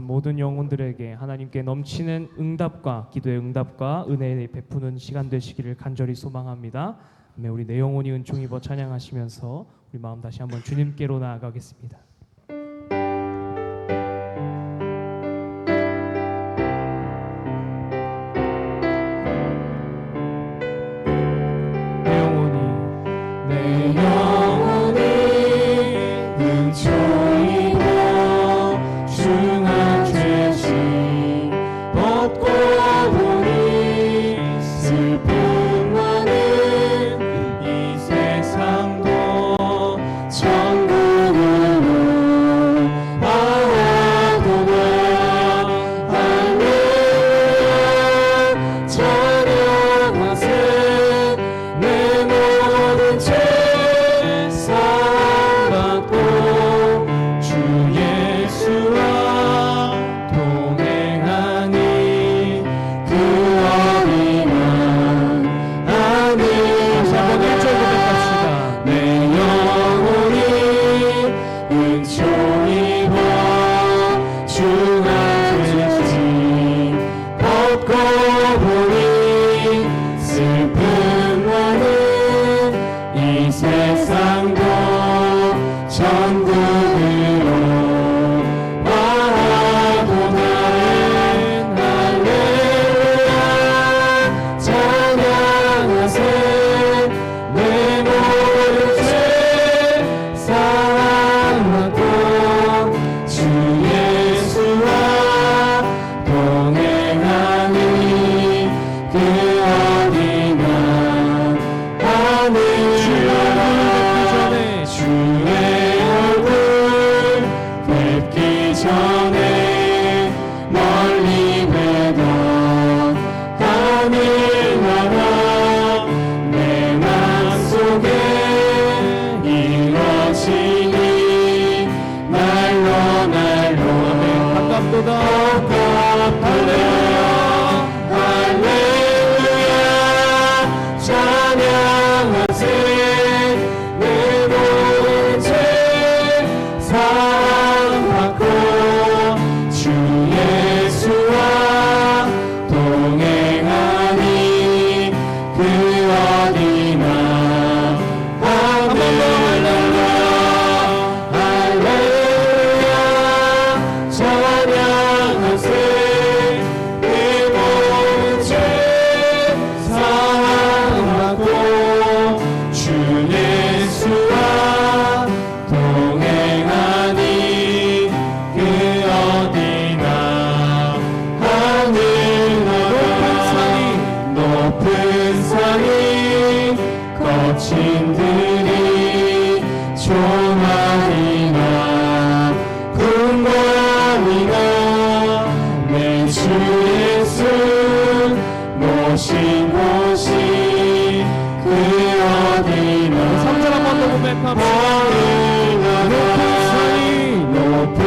모든 영혼들에게 하나님께 넘치는 응답과 기도의 응답과 은혜를 베푸는 시간 되시기를 간절히 소망합니다. 우리 내 영혼이 은총 입어 찬양하시면서 우리 마음 다시 한번 주님께로 나아가겠습니다. 내 영혼이 은총 입어 중한 죄짐 벗고 보니 슬픔 많은 이 세상도 천국으로 와도다. 할렐루야 찬양하세. 내 모든 죄 사함받고 주 예수와 동행하니 그 어디나 하늘. 다시 한번 1절 고백합시다. 내 영혼이 은총 입어 중한 죄짐 벗고 보니 슬픔 많은 이 세상도 천국으로 와도다. 할렐루야 찬양하세. 내 모든 죄 사함받고 주 예수와 동행하니 그 어디나 하늘. 주의 얼굴 뵙기 전에 멀리 뵈던 하늘나라 내 맘속에 이루어지니 날로 날로 가깝도다. 할렐루야 할렐루야 찬양하세. 내 모든 죄 사함받고 주 예수와 동행하니 그 어디나 할렐루야 할렐루야 찬양하세. 내 모든 죄 사함받고 주 예수와 동행하니 그 어디나 하늘나라 높은 산이 거친 들이 조망이나 궁궐이나 내 주 예수 모신 곳이 그 어디나. 3절 한 번 더 고백합시다. 높은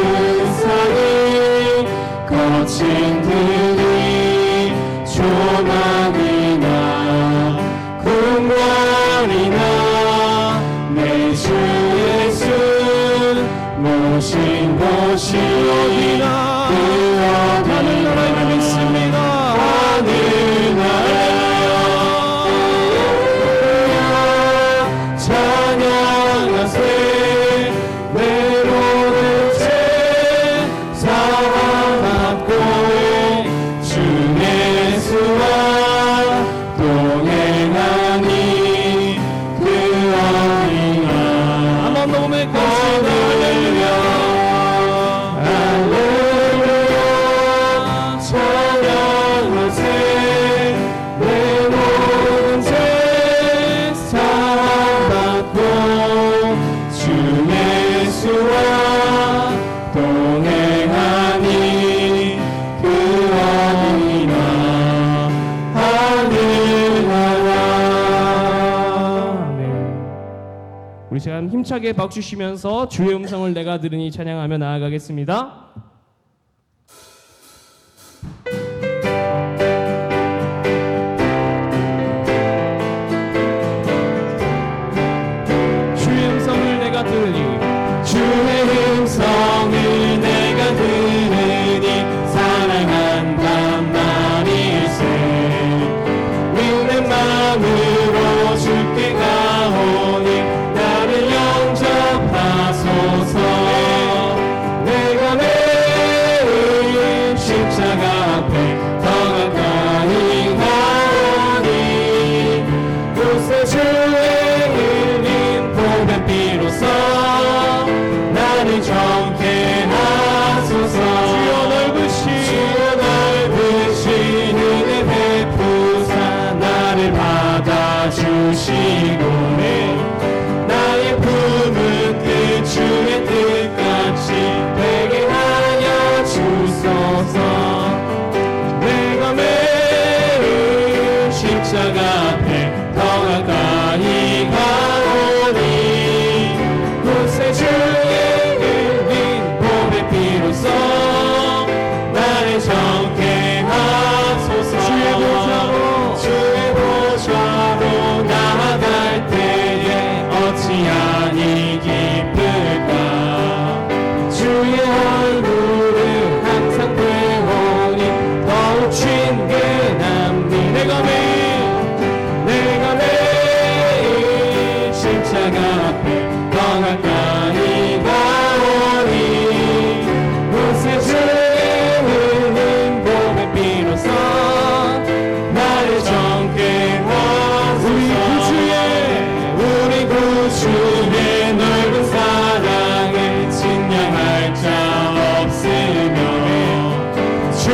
산이 거친 들이 조망이나 궁궐이나 내 주 예수 모신 곳이 어디나 그 어디나 하늘나라에 믿습니다. 하늘나라에 찬양하세. 내 모든 죄 사함받고 주 예수와 동행하니 그 어디나. 한 번 더 고백합시다. 할렐루야 할렐루야 찬양하세. 내 모든 죄 사함받고 주 예수와 동행하니 그 어디나 하늘나라. 아멘. 우리 시간 힘차게 박수 치면서 주의 음성을 내가 들으니 찬양하며 나아가겠습니다. 주의 음성을 내가 들으니 주의 음성을 내가 들으니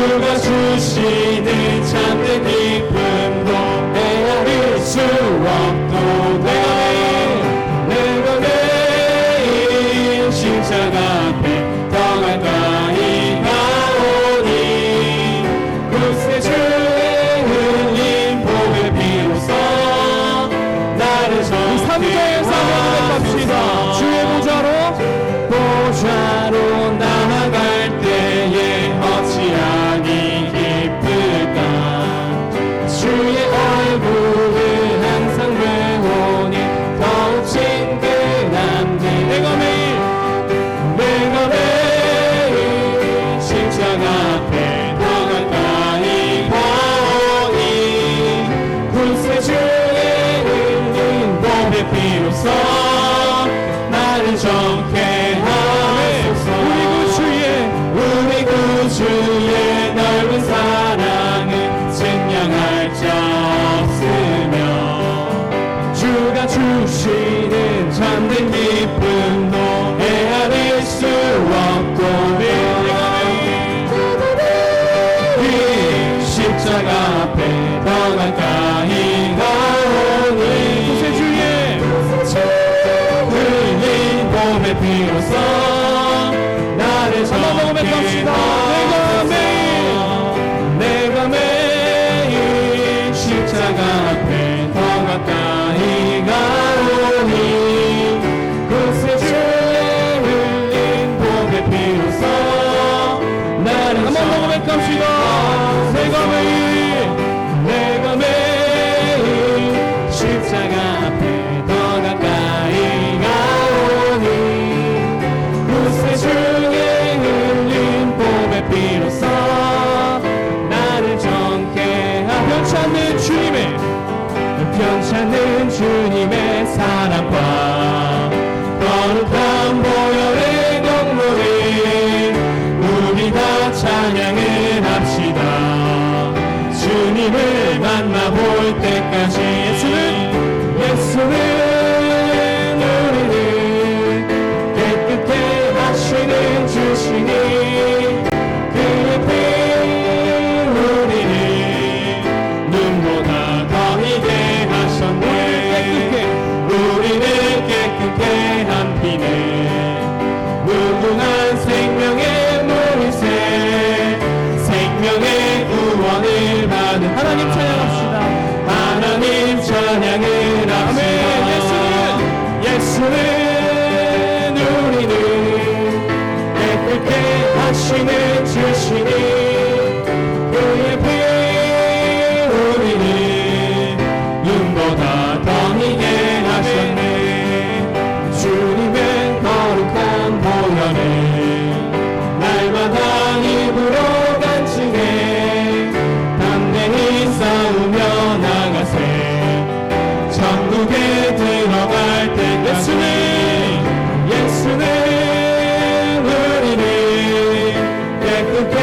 주가 주시는 참된 기쁨도 헤아릴 수 없도다. 내가 매일 십자가 앞에 더 가까이 가오니 구세 주의 흘린 보배 비로소 나를 삼자에서 고백합시다. 주의 보좌로 나아갈 때에 어찌하니 기쁠까. 주의 얼굴을 항상 배우니 더욱 친근한데 내가 매일 십자가 앞에 더 가까이 가오니 구세 주의 흘린 보배 비로소 나를 정케 하소서. 우리 구주의 넓은 사랑은 증명할 자 없으며 주가 주시는 참된 기쁨도 헤아릴 수 없도다. 이 십자가 앞에 더 가까이 가오니 구세 주의 흘린 봄의 비로소 나를 정케 하소서. 내가 매일 십자가 앞에 더 가까이 가오니 구세 주의 흘린 봄의 비로소 나를 정케 하소서. 내가 매일 십자가 앞에 더 가까이 가오니 구세 주의 흘린 봄의 비로소 나를 정케 하소서. 편찮는 주님의 사랑과 거룩한 보혈의 경로를 우리 다 찬양을 합시다. 주님을 만나볼 때까지 예수는 우리를 깨끗게 하시는 주시니 그의 피 우리를 눈보다 더 희게 하셨네. 우리를 깨끗게 한 피는 무궁한 생명의 물새 생명의 구원을 받은 하나님 찬양합시다. 하나님 찬양을 합시다. 예수는 우리를 깨끗게 하시는 주시니 그의 피 우리를 눈보다 더 희게 하셨네. 주님의 거룩한 보혈을 날마다 입으로 간증해 담대히 싸우며 나가세. 천국에 들어갈 때까지 예수는 우리를 깨끗게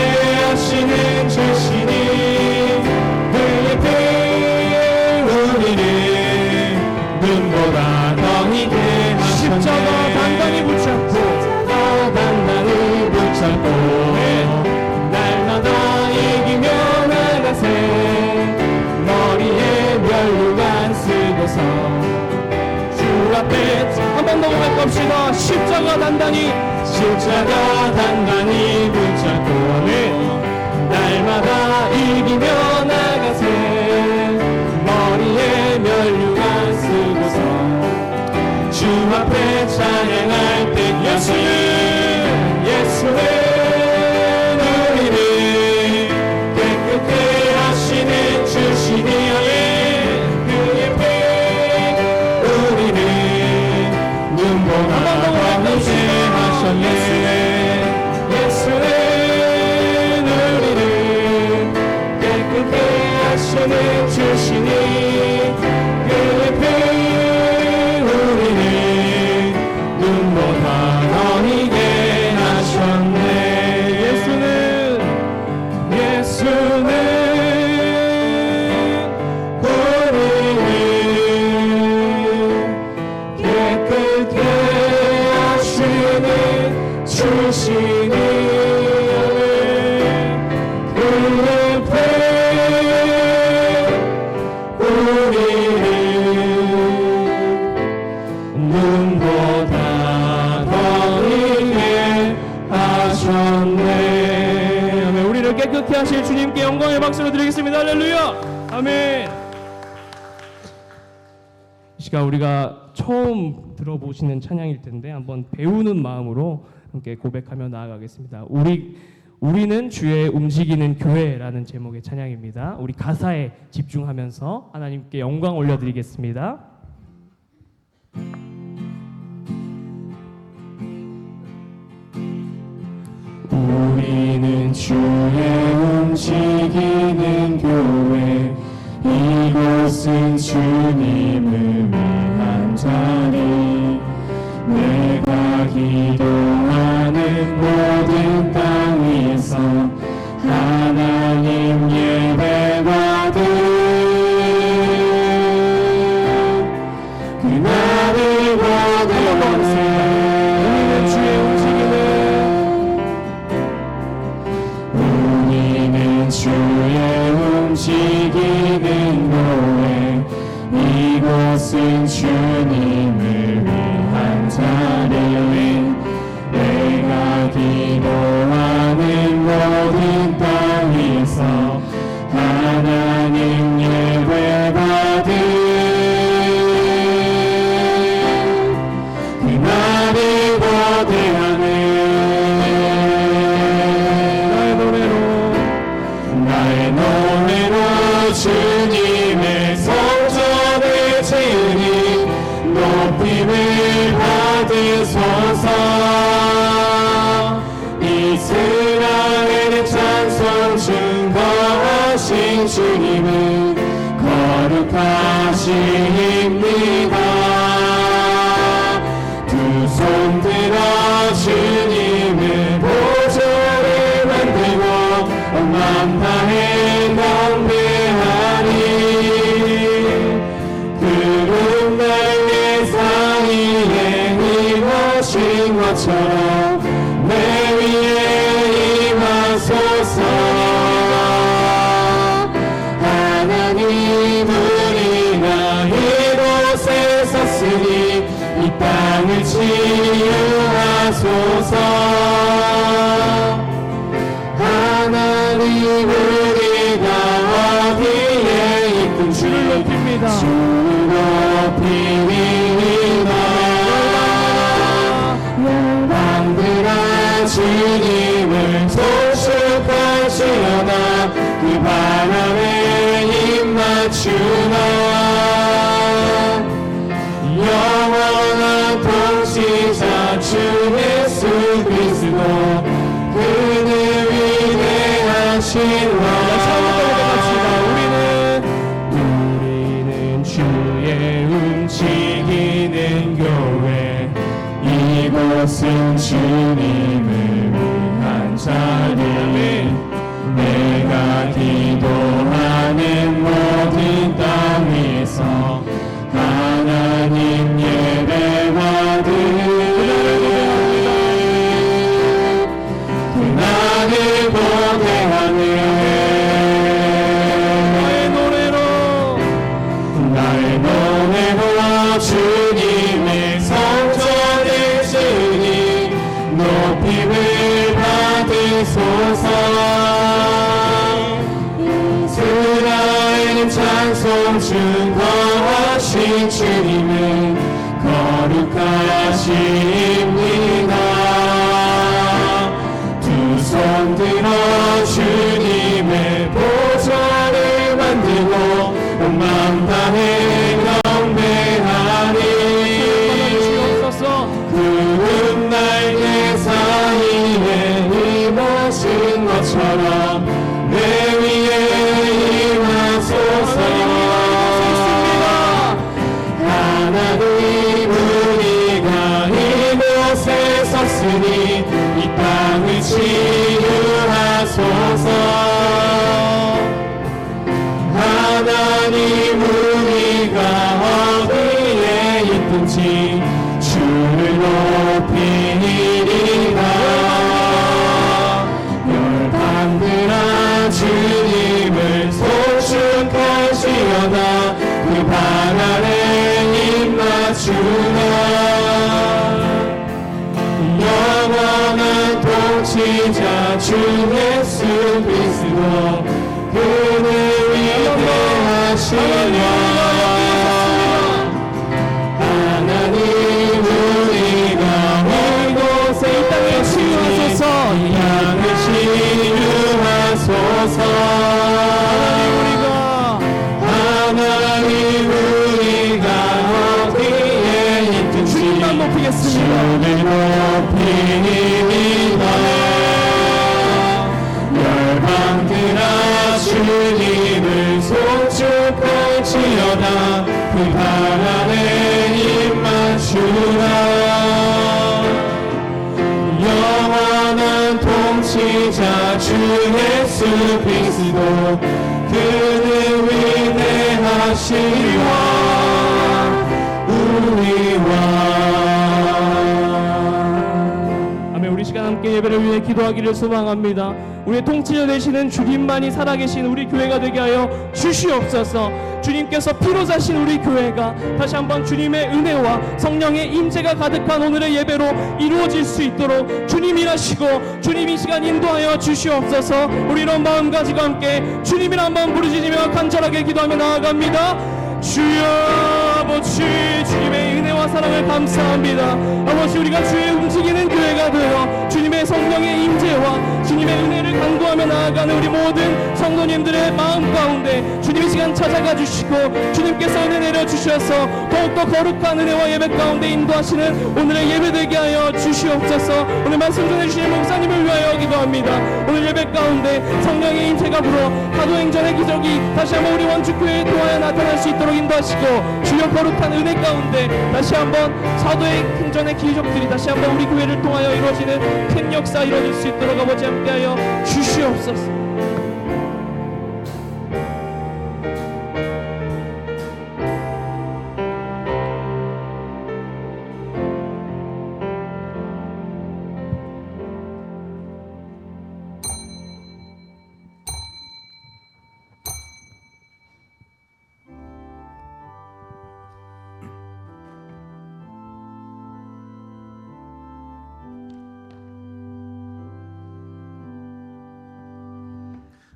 하시는 주시니 그의 피 우리를 눈보다 더 희게 하셨네. 십자가 단단히 붙잡고 날마다 이기며 나가세. 머리에 면류관 쓰고서 주 앞에 한 번 더 고백합시다. 십자가 단단히 붙잡고 날마다 이기며 나가세. 머리에 면류관 쓰고서 주 앞에 찬양할 때까지 예수는 우리를 깨끗게 하시는 주시니 그의 피 우리를 눈보다 더 희게 하셨네. 예수는 우리를 깨끗게 하실 주님께 영광의 박수를 드리겠습니다. 할렐루야. 아멘. 이 시간 우리가 처음 들어보시는 찬양일 텐데 한번 배우는 마음으로 함께 고백하며 나아가겠습니다. 우리는 주의 움직이는 교회라는 제목의 찬양입니다. 우리 가사에 집중하면서 하나님께 영광 올려드리겠습니다. 우리는 주의 움직이는 교회, 이곳은 주님을 위한 자리, 내가 기도하는 모든 땅 위에서 하나님 예배받은 그날을 고대하네. 우리는 주의 움직이는 교회, 이곳은 주님을 위한 자리, 내가 기도하는 모든 땅 위에서 하나님 예배받은 그날을 고대하네. 나의 노래로 주님의 성전을 지으니 높임을 받으소서. 이스라엘의 찬송 증거하신 주님은 거룩하십니다. 두 손 들어 주님을 보좌를 만들고 온 다해 경배하리. 그분 날개 사이에 임하신 것처럼 내 위에 임하소서. 하나님 우리가 이곳에 섰으니 이 땅을 치유하소서. 하나님 우리가 어디에 있든 주를 높입니다. 주를 높이리이다. 열방들아 주님을 송축하시려나 그 바람에 입맞추나. 영원한 통치자 주 예수 그리스도, 그는 위대하신 왕. 우리는 주의 움직이는 교회, 이곳은 주님을 위한 자리, 내가 기도하는 모든 땅 위에서 하나님 예배받은 그날을 고대하네. 나의 노래로 주님의 성전을 지으니 높임을 받으소서. 이스라엘은 찬송 증거하신 주님은 거룩하십니다. 두 손 들어 주님의 보좌를 만들고 온 맘 다해 경배하리. 그분 날개 사이에 임하신 것처럼 내 위에 임하소서. 하나님 우리가 이곳에 섰으니 이 땅을 치유하소서. 하나님 우리가 어디에 있든지 주를 높이리이다. 열방들아 주님을 송축하시려나 그 방 아래 입맞추나. 영원한 통치자 주 예수 그리스도, 그는 위대하시며 하나님 우리가 이곳에 이 땅에 치유하소서 이 땅을 치유하소서 하나님 우리가 어디에 있든지 주님만 높이겠습니다. 주를 높이리라 열방들아 주님을 송축할지어다 그 발 아래 입 맞추라 영원한 통치자 주 예수 그리스도 그는 위대하시와 우리와 아멘. 우리 시간 함께 예배를 위해 기도하기를 소망합니다. 우리의 통치자 되시는 주님만이 살아계신 우리 교회가 되게 하여 주시옵소서. 주님께서 피로 사신 우리 교회가 다시 한번 주님의 은혜와 성령의 임재가 가득한 오늘의 예배로 이루어질 수 있도록 주님 일하시고 주님 이 시간 인도하여 주시옵소서. 우리 이런 마음 가지고 함께 주님을 한번 부르짖으며 간절하게 기도하며 나아갑니다. 주여 아버지 주님의 은혜와 사랑을 감사합니다. 아버지 우리가 주의 움직이는 교회가 되어 주님의 성령의 임재와 주님의 은혜를 간구하며 나아가는 우리 모든 성도님들의 마음 가운데 주님 이 시간 찾아가 주시고 주님께서 은혜 내려주셔서 더욱더 거룩한 은혜와 예배 가운데 인도하시는 오늘의 예배 되게 하여 주시옵소서. 오늘 말씀 전해주시는 목사님을 위하여 기도합니다. 오늘 예배 가운데 성령의 임재가 불어 사도행전의 기적이 다시 한번 우리 원주교회에 통하여 나타날 수 있도록 인도하시고 주여 거룩한 은혜 가운데 다시 한번 사도의 행전의 기적들이 다시 한번 우리 교회를 통하여 이루어지는 큰 역사 이루어질 수 있도록 아버지 함께하여 주시옵소서.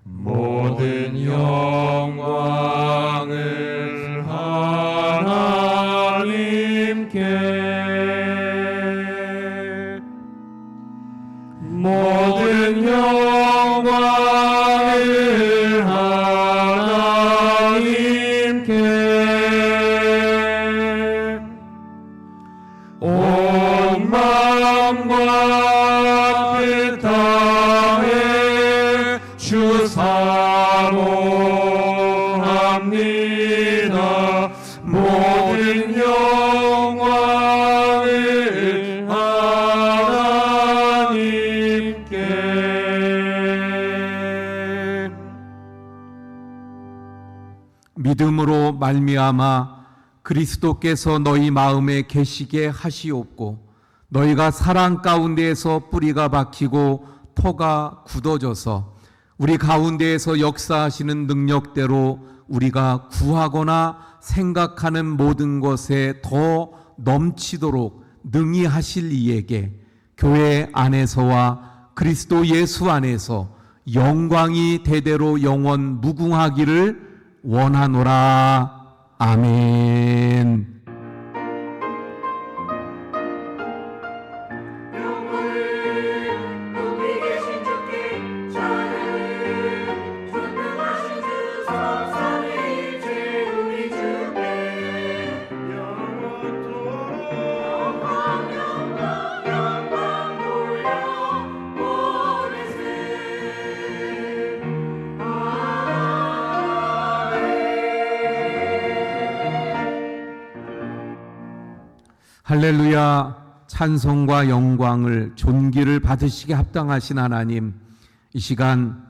모든 영광을 하나님께 모든 영광을 하나님께 온 마음과 뜻 다해 주 사모합니다. 모든 영광을 하나님께 믿음으로 말미암아 그리스도께서 너희 마음에 계시게 하시옵고 너희가 사랑 가운데에서 뿌리가 박히고 토가 굳어져서 우리 가운데에서 역사하시는 능력대로 우리가 구하거나 생각하는 모든 것에 더 넘치도록 능히 하실 이에게 교회 안에서와 그리스도 예수 안에서 영광이 대대로 영원 무궁하기를 원하노라. 아멘. 할렐루야. 찬송과 영광을 존귀를 받으시게 합당하신 하나님, 이 시간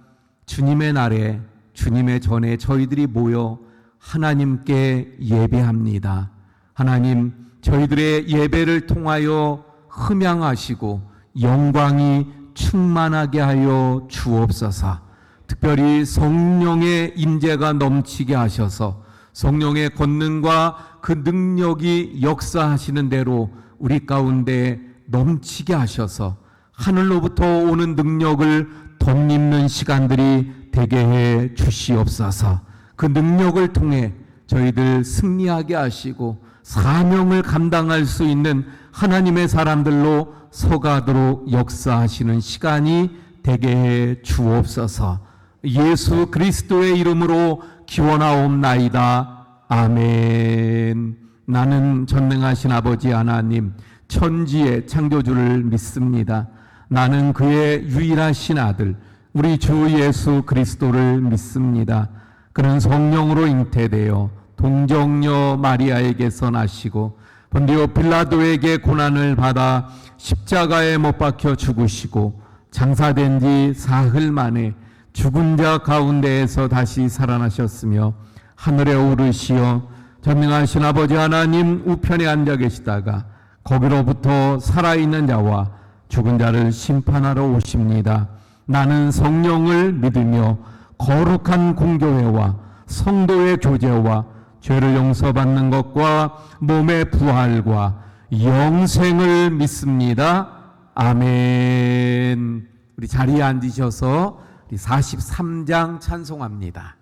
주님의 날에 주님의 전에 저희들이 모여 하나님께 예배합니다. 하나님, 저희들의 예배를 통하여 흠양하시고 영광이 충만하게 하여 주옵소서. 특별히 성령의 임재가 넘치게 하셔서 성령의 권능과 그 능력이 역사하시는 대로 우리 가운데 넘치게 하셔서 하늘로부터 오는 능력을 더 덧입는 시간들이 되게 해 주시옵소서. 그 능력을 통해 저희들 승리하게 하시고 사명을 감당할 수 있는 하나님의 사람들로 서가도록 역사하시는 시간이 되게 해 주옵소서. 예수 그리스도의 이름으로 기원하옵나이다. 아멘. 나는 전능하신 아버지 하나님 천지의 창조주를 믿습니다. 나는 그의 유일하신 아들 우리 주 예수 그리스도를 믿습니다. 그는 성령으로 잉태되어 동정녀 마리아에게서 나시고 본디오 빌라도에게 고난을 받아 십자가에 못 박혀 죽으시고 장사된 지 사흘 만에 죽은 자 가운데에서 다시 살아나셨으며 하늘에 오르시어 전능하신 아버지 하나님 우편에 앉아 계시다가 거기로부터 살아있는 자와 죽은 자를 심판하러 오십니다. 나는 성령을 믿으며 거룩한 공교회와 성도의 교제와 죄를 용서받는 것과 몸의 부활과 영생을 믿습니다. 아멘. 우리 자리에 앉으셔서 우리 43장 찬송합니다.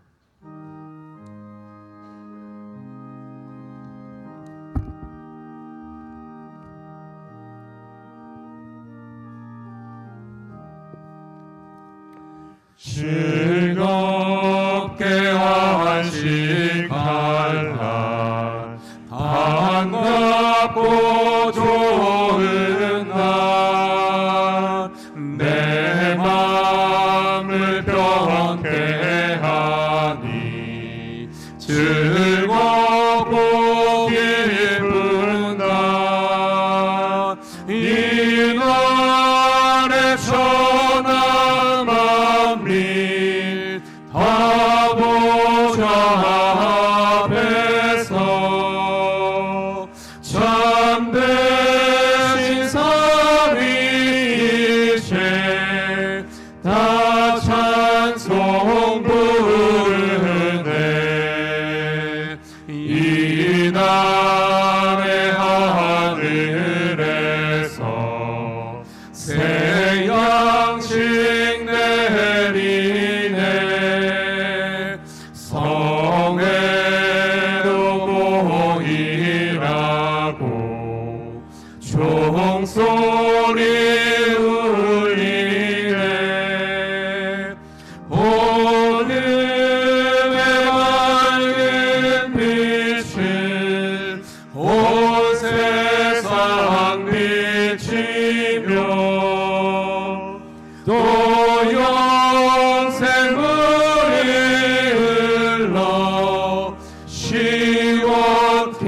즐겁게 환식할 날 반갑고 좋은 날 내 맘을 평케 하니 즐겁고 기쁜 날 이날의 천하 만민 다 보좌 앞에서 참되신 삼위일체 다 찬송 부르네. 이날의 하늘에서 새 양식 내리네. 성회도 모이라고 종소리 울리네. 오늘의 맑은 빛은 온 세상 비치며 또 영생물이 흘러 시원케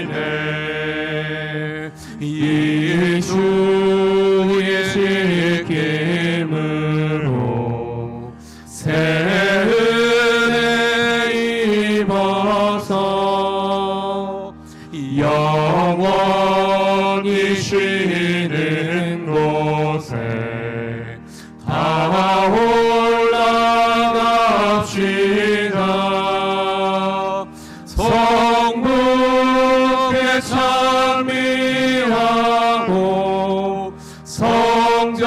하시네. 이 주의 지킴으로 새 은혜 입어서 영원히 쉬는 곳에 다 올라갑시다. 성부께 찬미하고 성자와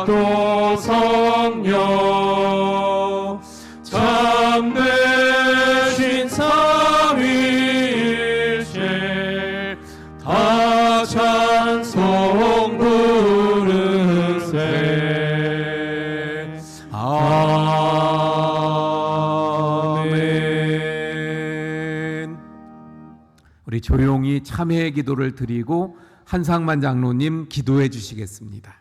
또 성령 참되신 삼위일체 다 찬송 부르세. 아멘. 우리 조용히 참회의 기도를 드리고 한상만 장로님 기도해 주시겠습니다.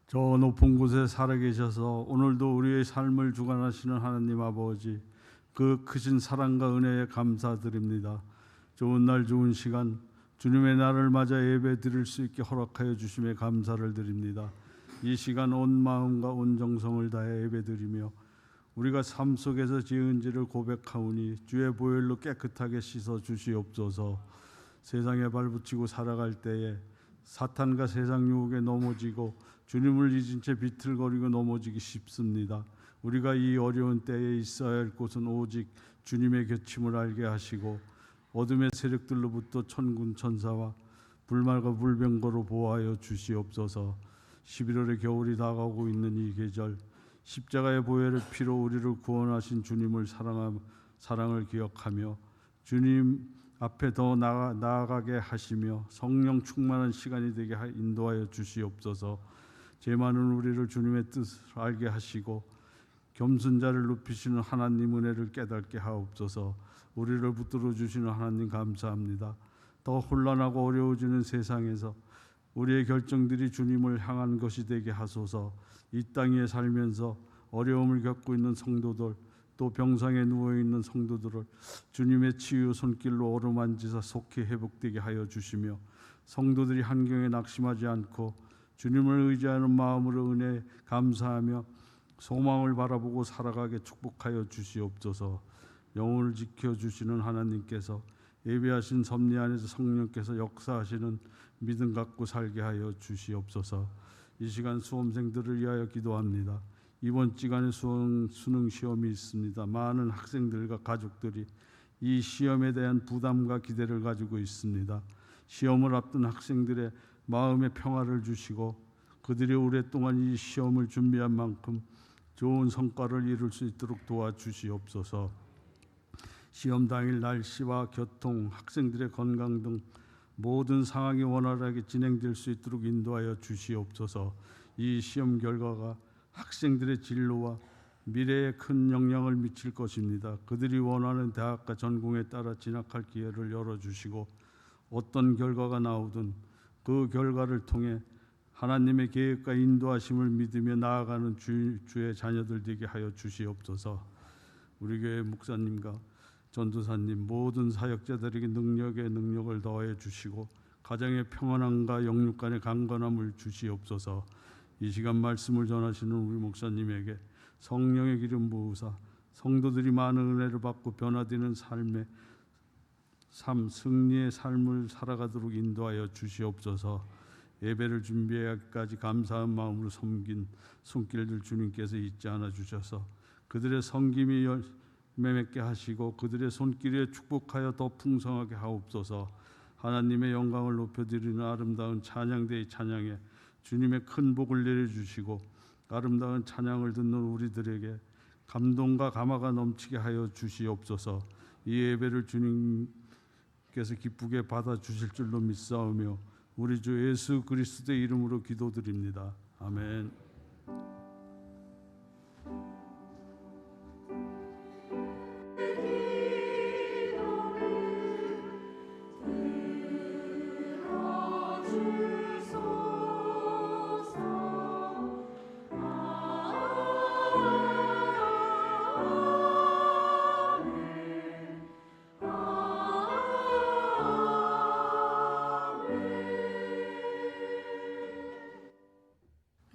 저 높은 곳에 살아계셔서 오늘도 우리의 삶을 주관하시는 하나님 아버지, 그 크신 사랑과 은혜에 감사드립니다. 좋은 날 좋은 시간 주님의 날을 맞아 예배 드릴 수 있게 허락하여 주심에 감사를 드립니다. 이 시간 온 마음과 온 정성을 다해 예배 드리며 우리가 삶 속에서 지은 죄를 고백하오니 주의 보혈로 깨끗하게 씻어 주시옵소서. 세상에 발붙이고 살아갈 때에 사탄과 세상 유혹에 넘어지고 주님을 잊은 채 비틀거리고 넘어지기 쉽습니다. 우리가 이 어려운 때에 있어야 할 곳은 오직 주님의 곁임을 알게 하시고 어둠의 세력들로부터 천군 천사와 불말과 불병거로 보호하여 주시옵소서. 11월의 겨울이 다가오고 있는 이 계절, 십자가의 보혈의 피로 우리를 구원하신 주님을 사랑을 기억하며 주님 앞에 더 나아가게 하시며 성령 충만한 시간이 되게 인도하여 주시옵소서. 죄 많은 우리를 주님의 뜻을 알게 하시고 겸손자를 높이시는 하나님 은혜를 깨닫게 하옵소서. 우리를 붙들어 주시는 하나님 감사합니다. 더 혼란하고 어려워지는 세상에서 우리의 결정들이 주님을 향한 것이 되게 하소서. 이 땅에 살면서 어려움을 겪고 있는 성도들, 또 병상에 누워있는 성도들을 주님의 치유 손길로 어루만지사 속히 회복되게 하여 주시며 성도들이 한경에 낙심하지 않고 주님을 의지하는 마음으로 은혜 감사하며 소망을 바라보고 살아가게 축복하여 주시옵소서. 영혼을 지켜주시는 하나님께서 예배하신 섭리 안에서 성령께서 역사하시는 믿음 갖고 살게 하여 주시옵소서. 이 시간 수험생들을 위하여 기도합니다. 이번 시간에 수능 시험이 있습니다. 많은 학생들과 가족들이 이 시험에 대한 부담과 기대를 가지고 있습니다. 시험을 앞둔 학생들의 마음의 평화를 주시고 그들이 오랫동안 이 시험을 준비한 만큼 좋은 성과를 이룰 수 있도록 도와주시옵소서. 시험 당일 날씨와 교통, 학생들의 건강 등 모든 상황이 원활하게 진행될 수 있도록 인도하여 주시옵소서. 이 시험 결과가 학생들의 진로와 미래에 큰 영향을 미칠 것입니다. 그들이 원하는 대학과 전공에 따라 진학할 기회를 열어주시고 어떤 결과가 나오든 그 결과를 통해 하나님의 계획과 인도하심을 믿으며 나아가는 주의 자녀들 되게 하여 주시옵소서. 우리 교회 목사님과 전도사님 모든 사역자들에게 능력을 더해 주시고 가정의 평안함과 영육 간의 강건함을 주시옵소서. 이 시간 말씀을 전하시는 우리 목사님에게 성령의 기름 부으사 성도들이 많은 은혜를 받고 변화되는 승리의 삶을 살아가도록 인도하여 주시옵소서. 예배를 준비하기까지 감사한 마음으로 섬긴 손길들 주님께서 잊지 않아 주셔서 그들의 섬김이 열매 맺게 하시고 그들의 손길에 축복하여 더 풍성하게 하옵소서. 하나님의 영광을 높여드리는 아름다운 찬양대의 찬양에 주님의 큰 복을 내려주시고 아름다운 찬양을 듣는 우리들에게 감동과 감화가 넘치게 하여 주시옵소서. 이 예배를 주님께서 기쁘게 받아주실 줄로 믿사오며 우리 주 예수 그리스도의 이름으로 기도드립니다. 아멘.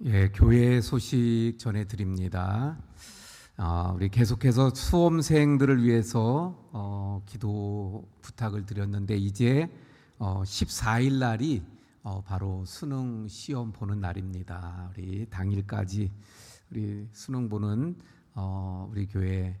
예, 교회 소식 전해드립니다. 우리 계속해서 수험생들을 위해서 기도 부탁을 드렸는데 이제 14일 날이 바로 수능 시험 보는 날입니다. 우리 당일까지 우리 수능 보는 우리 교회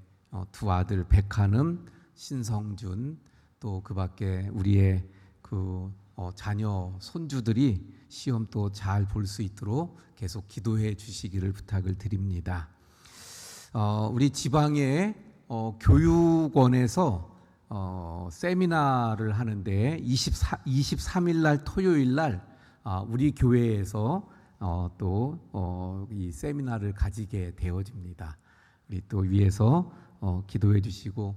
두 아들 백한음, 신성준 또 그밖에 우리의 그 자녀 손주들이 시험 또 잘 볼 수 있도록 계속 기도해 주시기를 부탁을 드립니다. 우리 지방의 교육원에서 세미나를 하는데 23일 날 토요일 날 우리 교회에서 또 이 세미나를 가지게 되어집니다. 우리 또 위에서 기도해 주시고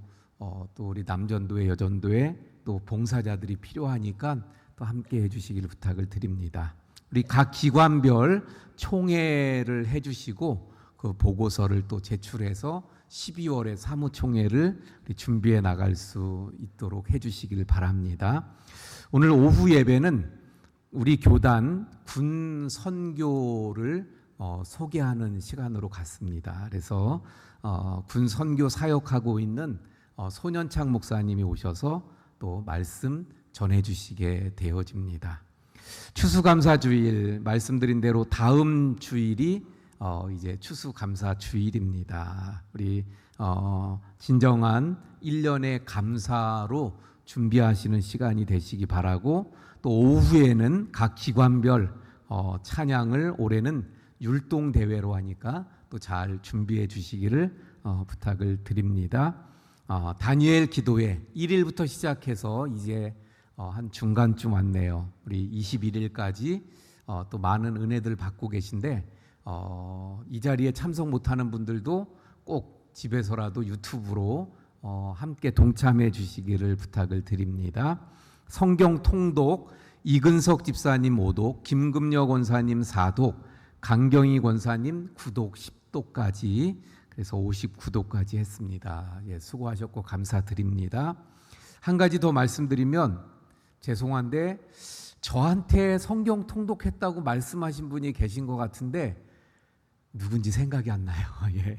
또 우리 남전도회 여전도회 또 봉사자들이 필요하니까 또 함께 해주시기를 부탁을 드립니다. 우리 각 기관별 총회를 해주시고 그 보고서를 또 제출해서 12월에 사무총회를 준비해 나갈 수 있도록 해주시길 바랍니다. 오늘 오후 예배는 우리 교단 군 선교를 소개하는 시간으로 갔습니다. 그래서 군 선교 사역하고 있는 손현창 목사님이 오셔서 또 말씀 전해주시게 되어집니다. 추수감사주일 말씀드린 대로 다음 주일이 이제 추수감사주일입니다. 우리 진정한 1년의 감사로 준비하시는 시간이 되시기 바라고, 또 오후에는 각 기관별 찬양을 올해는 율동대회로 하니까 또 잘 준비해 주시기를 부탁을 드립니다. 다니엘 기도회 1일부터 시작해서 이제 한 중간쯤 왔네요. 우리 21일까지 또 많은 은혜들 받고 계신데 이 자리에 참석 못하는 분들도 꼭 집에서라도 유튜브로 함께 동참해 주시기를 부탁을 드립니다. 성경 통독 이근석 집사님 5독, 김금여 권사님 4독, 강경희 권사님 9독 10독까지, 그래서 59독까지 했습니다. 예, 수고하셨고 감사드립니다. 한 가지 더 말씀드리면 죄송한데 저한테 성경 통독했다고 말씀하신 분이 계신 것 같은데 누군지 생각이 안 나요. 예.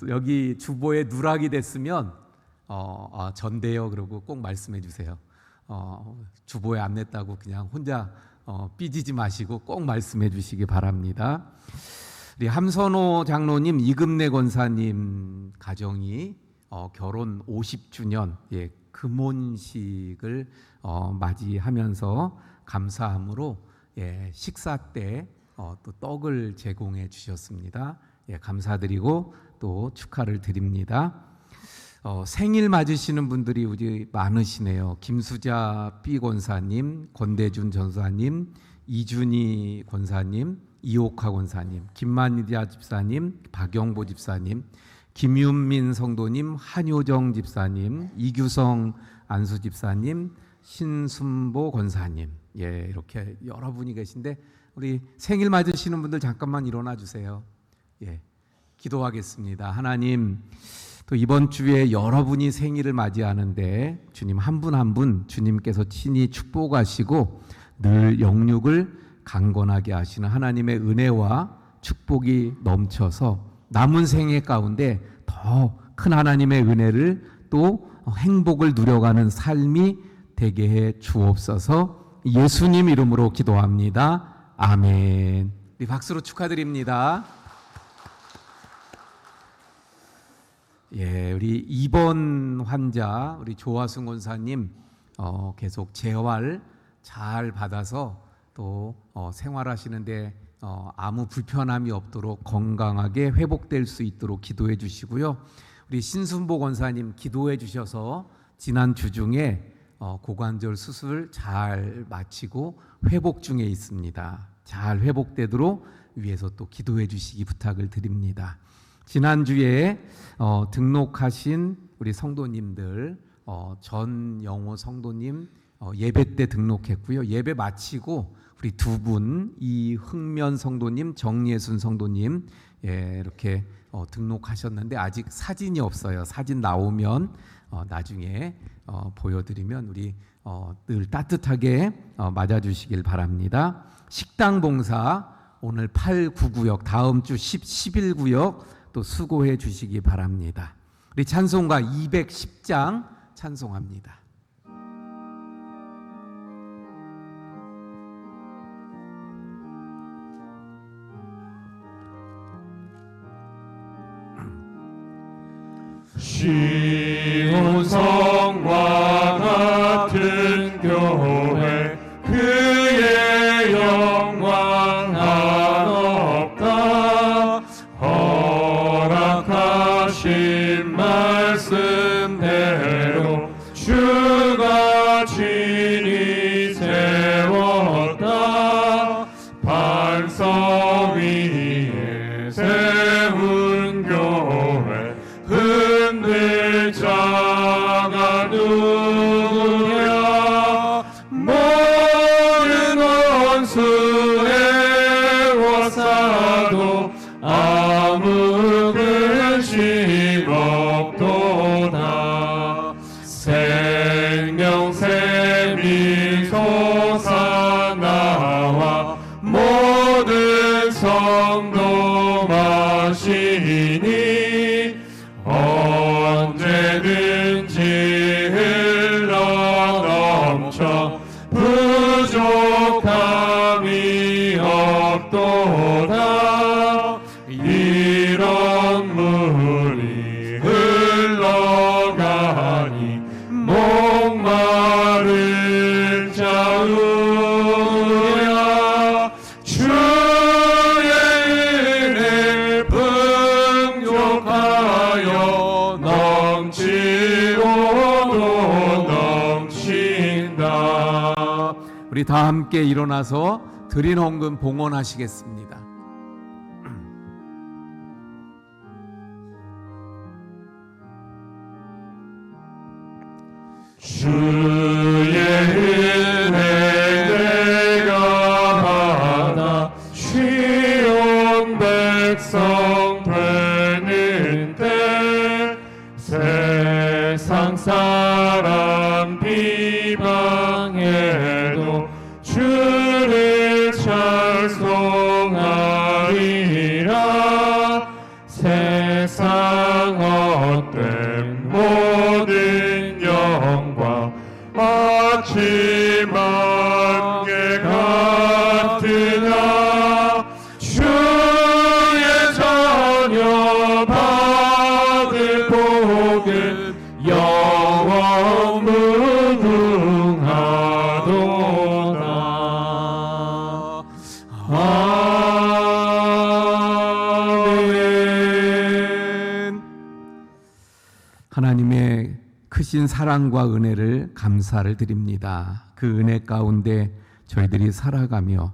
여기 주보에 누락이 됐으면 전대요 그러고 꼭 말씀해 주세요. 주보에 안 냈다고 그냥 혼자 삐지지 마시고 꼭 말씀해 주시기 바랍니다. 우리 함선호 장로님, 이금래 권사님 가정이 결혼 50주년 금혼식을 맞이하면서 감사함으로 식사 때 또 떡을 제공해 주셨습니다. 감사드리고 또 축하를 드립니다. 생일 맞으시는 분들이 우리 많으시네요. 김수자 B 권사님, 권대준 전사님, 이준희 권사님, 이옥하 권사님, 김만리아 집사님, 박영보 집사님, 김윤민 성도님, 한효정 집사님, 이규성 안수 집사님, 신순보 권사님, 이렇게 여러분이 계신데 우리 생일 맞으시는 분들 잠깐만 일어나 주세요. 기도하겠습니다. 하나님, 또 이번 주에 여러분이 생일을 맞이하는데 주님 한 분 한 분 주님께서 친히 축복하시고 늘 영육을 강건하게 하시는 하나님의 은혜와 축복이 넘쳐서 남은 생애 가운데 더 큰 하나님의 은혜를 또 행복을 누려가는 삶이 되게 해 주옵소서. 예수님 이름으로 기도합니다. 아멘. 우리 박수로 축하드립니다. 우리 2번 환자 우리 조화승 권사님 계속 재활 잘 받아서 또 생활하시는데 아무 불편함이 없도록 건강하게 회복될 수 있도록 기도해 주시고요. 우리 신순보 권사님 기도해 주셔서 지난 주 중에 고관절 수술 잘 마치고 회복 중에 있습니다. 잘 회복되도록 위해서 또 기도해 주시기 부탁을 드립니다. 지난주에 등록하신 우리 성도님들 전영호 성도님 예배 때 등록했고요. 예배 마치고 우리 두 분 이흥면 성도님, 정예순 성도님 이렇게 등록하셨는데 아직 사진이 없어요. 사진 나오면 나중에 보여드리면 우리 늘 따뜻하게 맞아주시길 바랍니다. 식당 봉사 오늘 8, 9구역 다음 주 10, 11구역 또 수고해 주시기 바랍니다. 우리 찬송가 210장 찬송합니다. 시온 성과 같은 교회 그의 영광 한없다 허락하신 말씀대로 주가 친히 세웠다 반석 위에 세운 교회 흔들 자가 누구랴 모든 흘러넘치니 언제든지 흘러넘쳐 부족함이 없도다. 이런 물이 흘러가니 목마른 자우야 주의 은혜 풍족하여 넘치고도 넘친다. 우리 다 함께 일어나서 드린 헌금 봉헌하시겠습니다. 주의 은혜 내가 받아 쉬운 백성 되는 때 세상 사람 비방해도 주를 찬송하리라. 세상 헛된 모든 영광 아침 안개 같으나 주의 자녀 받을 복은 영원 무궁하도다. 아멘. 하나님의 크신 사랑과 은혜를 감사를 드립니다. 그 은혜 가운데 저희들이 살아가며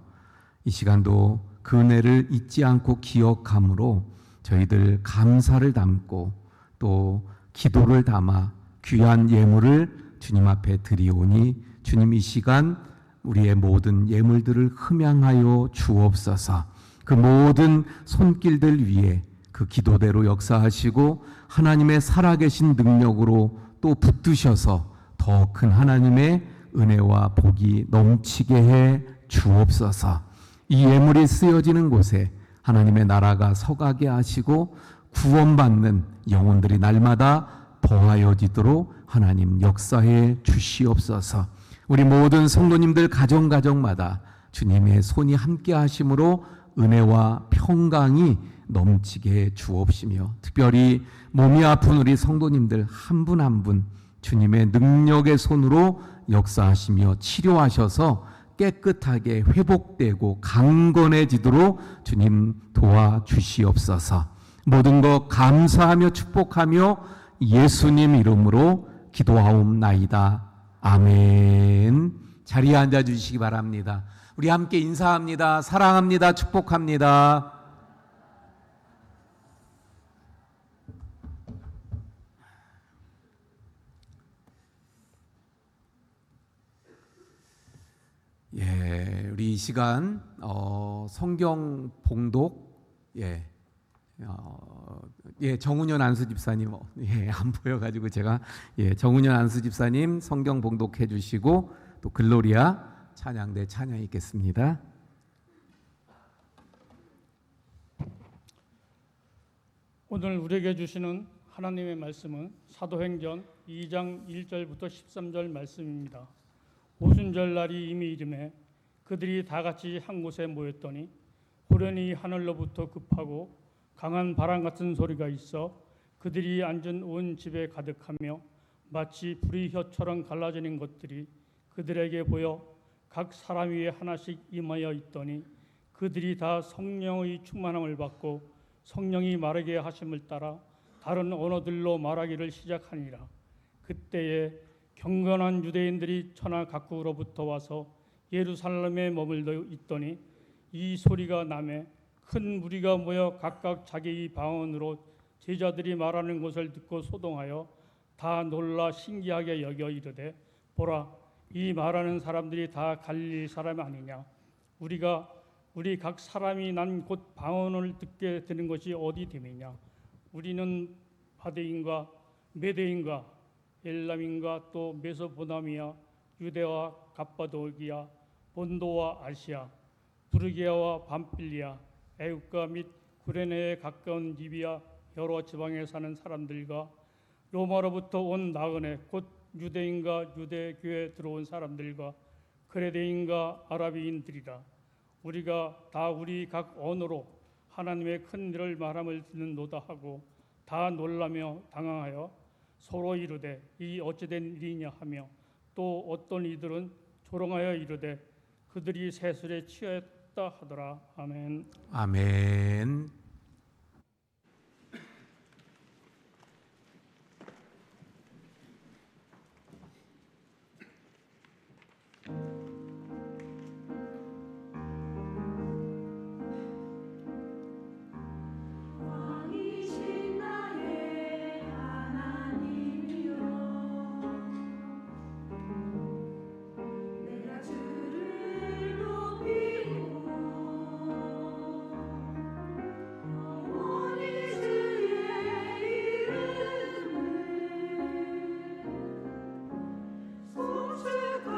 이 시간도 그 은혜를 잊지 않고 기억함으로 저희들 감사를 담고 또 기도를 담아 귀한 예물을 주님 앞에 드리오니 주님 이 시간 우리의 모든 예물들을 흠양하여 주옵소서. 그 모든 손길들 위에 그 기도대로 역사하시고 하나님의 살아계신 능력으로 또 붙드셔서 더 큰 하나님의 은혜와 복이 넘치게 해 주옵소서. 이 예물이 쓰여지는 곳에 하나님의 나라가 서가게 하시고 구원받는 영혼들이 날마다 더하여지도록 하나님 역사해 주시옵소서. 우리 모든 성도님들 가정마다 주님의 손이 함께 하심으로 은혜와 평강이 넘치게 해 주옵시며 특별히 몸이 아픈 우리 성도님들 한 분 한 분 주님의 능력의 손으로 역사하시며 치료하셔서 깨끗하게 회복되고 강건해지도록 주님 도와주시옵소서. 모든 것 감사하며 축복하며 예수님 이름으로 기도하옵나이다. 아멘. 자리에 앉아주시기 바랍니다. 우리 함께 인사합니다. 사랑합니다. 축복합니다. 예, 우리 이 시간 성경 봉독 정운현 안수 집사님 안 보여가지고 제가 정운현 안수 집사님 성경 봉독해 주시고 또 글로리아 찬양대 찬양 있겠습니다. 오늘 우리에게 주시는 하나님의 말씀은 사도행전 2장 1절부터 13절 말씀입니다. 오순절 날이 이미 이름에 그들이 다 같이 한 곳에 모였더니 호련히 하늘로부터 급하고 강한 바람 같은 소리가 있어 그들이 앉은 온 집에 가득하며 마치 불이 혀처럼 갈라지는 것들이 그들에게 보여 각 사람 위에 하나씩 임하여 있더니 그들이 다 성령의 충만함을 받고 성령이 말하게 하심을 따라 다른 언어들로 말하기를 시작하니라. 그때에 경건한 유대인들이 천하 각국으로부터 와서 예루살렘에 머물러 있더니 이 소리가 나매 큰 무리가 모여 각각 자기의 방언으로 제자들이 말하는 것을 듣고 소동하여 다 놀라 신기하게 여겨 이르되 보라 이 말하는 사람들이 다 갈릴리 사람 아니냐. 우리 각 사람이 난 곧 방언을 듣게 되는 것이 어디 됨이냐. 우리는 바데인과 메데인과 엘람인과 또 메소포타미아 유대와 갑바도기아 본도와 아시아 부르기아와 밤빌리아 애국가 및 구레네에 가까운 리비아 여러 지방에 사는 사람들과 로마로부터 온 나그네 곧 유대인과 유대교에 들어온 사람들과 그레데인과 아라비인들이라. 우리가 다 우리 각 언어로 하나님의 큰 일을 말함을 듣는도다 하고 다 놀라며 당황하여 서로 이르되 이 어찌된 일이냐 하며 또 어떤 이들은 조롱하여 이르되 그들이 세술에 취하였다 하더라. 아멘. 아멘. 왕이신 나의 하나님이여 내가 주를 높이고 영원히 주의 이름을 송축하리라.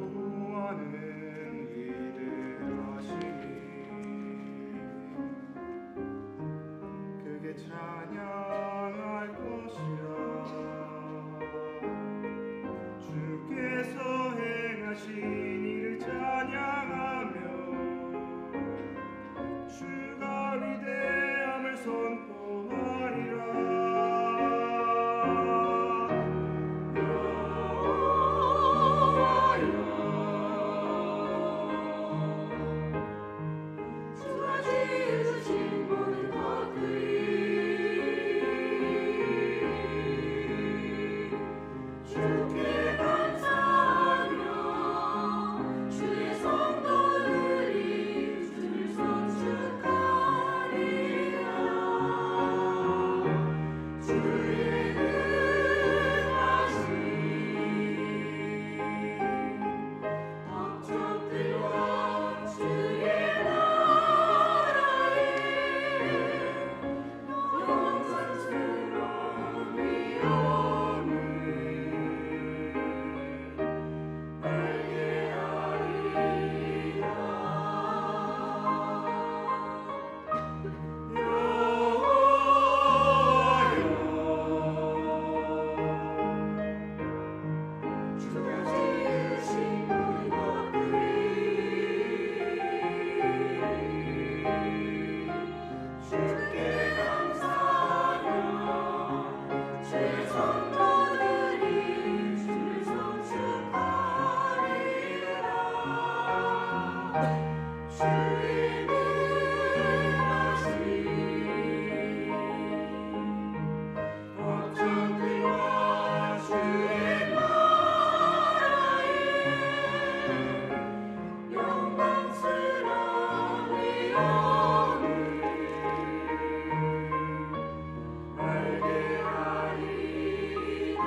주여와는 위대하시니 그게 찬양할 것이라. 주께서 행하신 일을 찬양하며 주가 위대함을 선포하리라. 주가 지으신 모든 것들이 주께 감사하며 주의 성도들이 주를 송축하리라. 주의 능하신 업적들과 주의 나라의 영광스러운 위엄을 알게 하리라. 주가 지으신 모든 것들이 주께 감사하며 주의 성도들이 주를 송축하리라. 주의 능하신 업적들과 주의 나라의 영광스러운 위엄을 알게 하리라.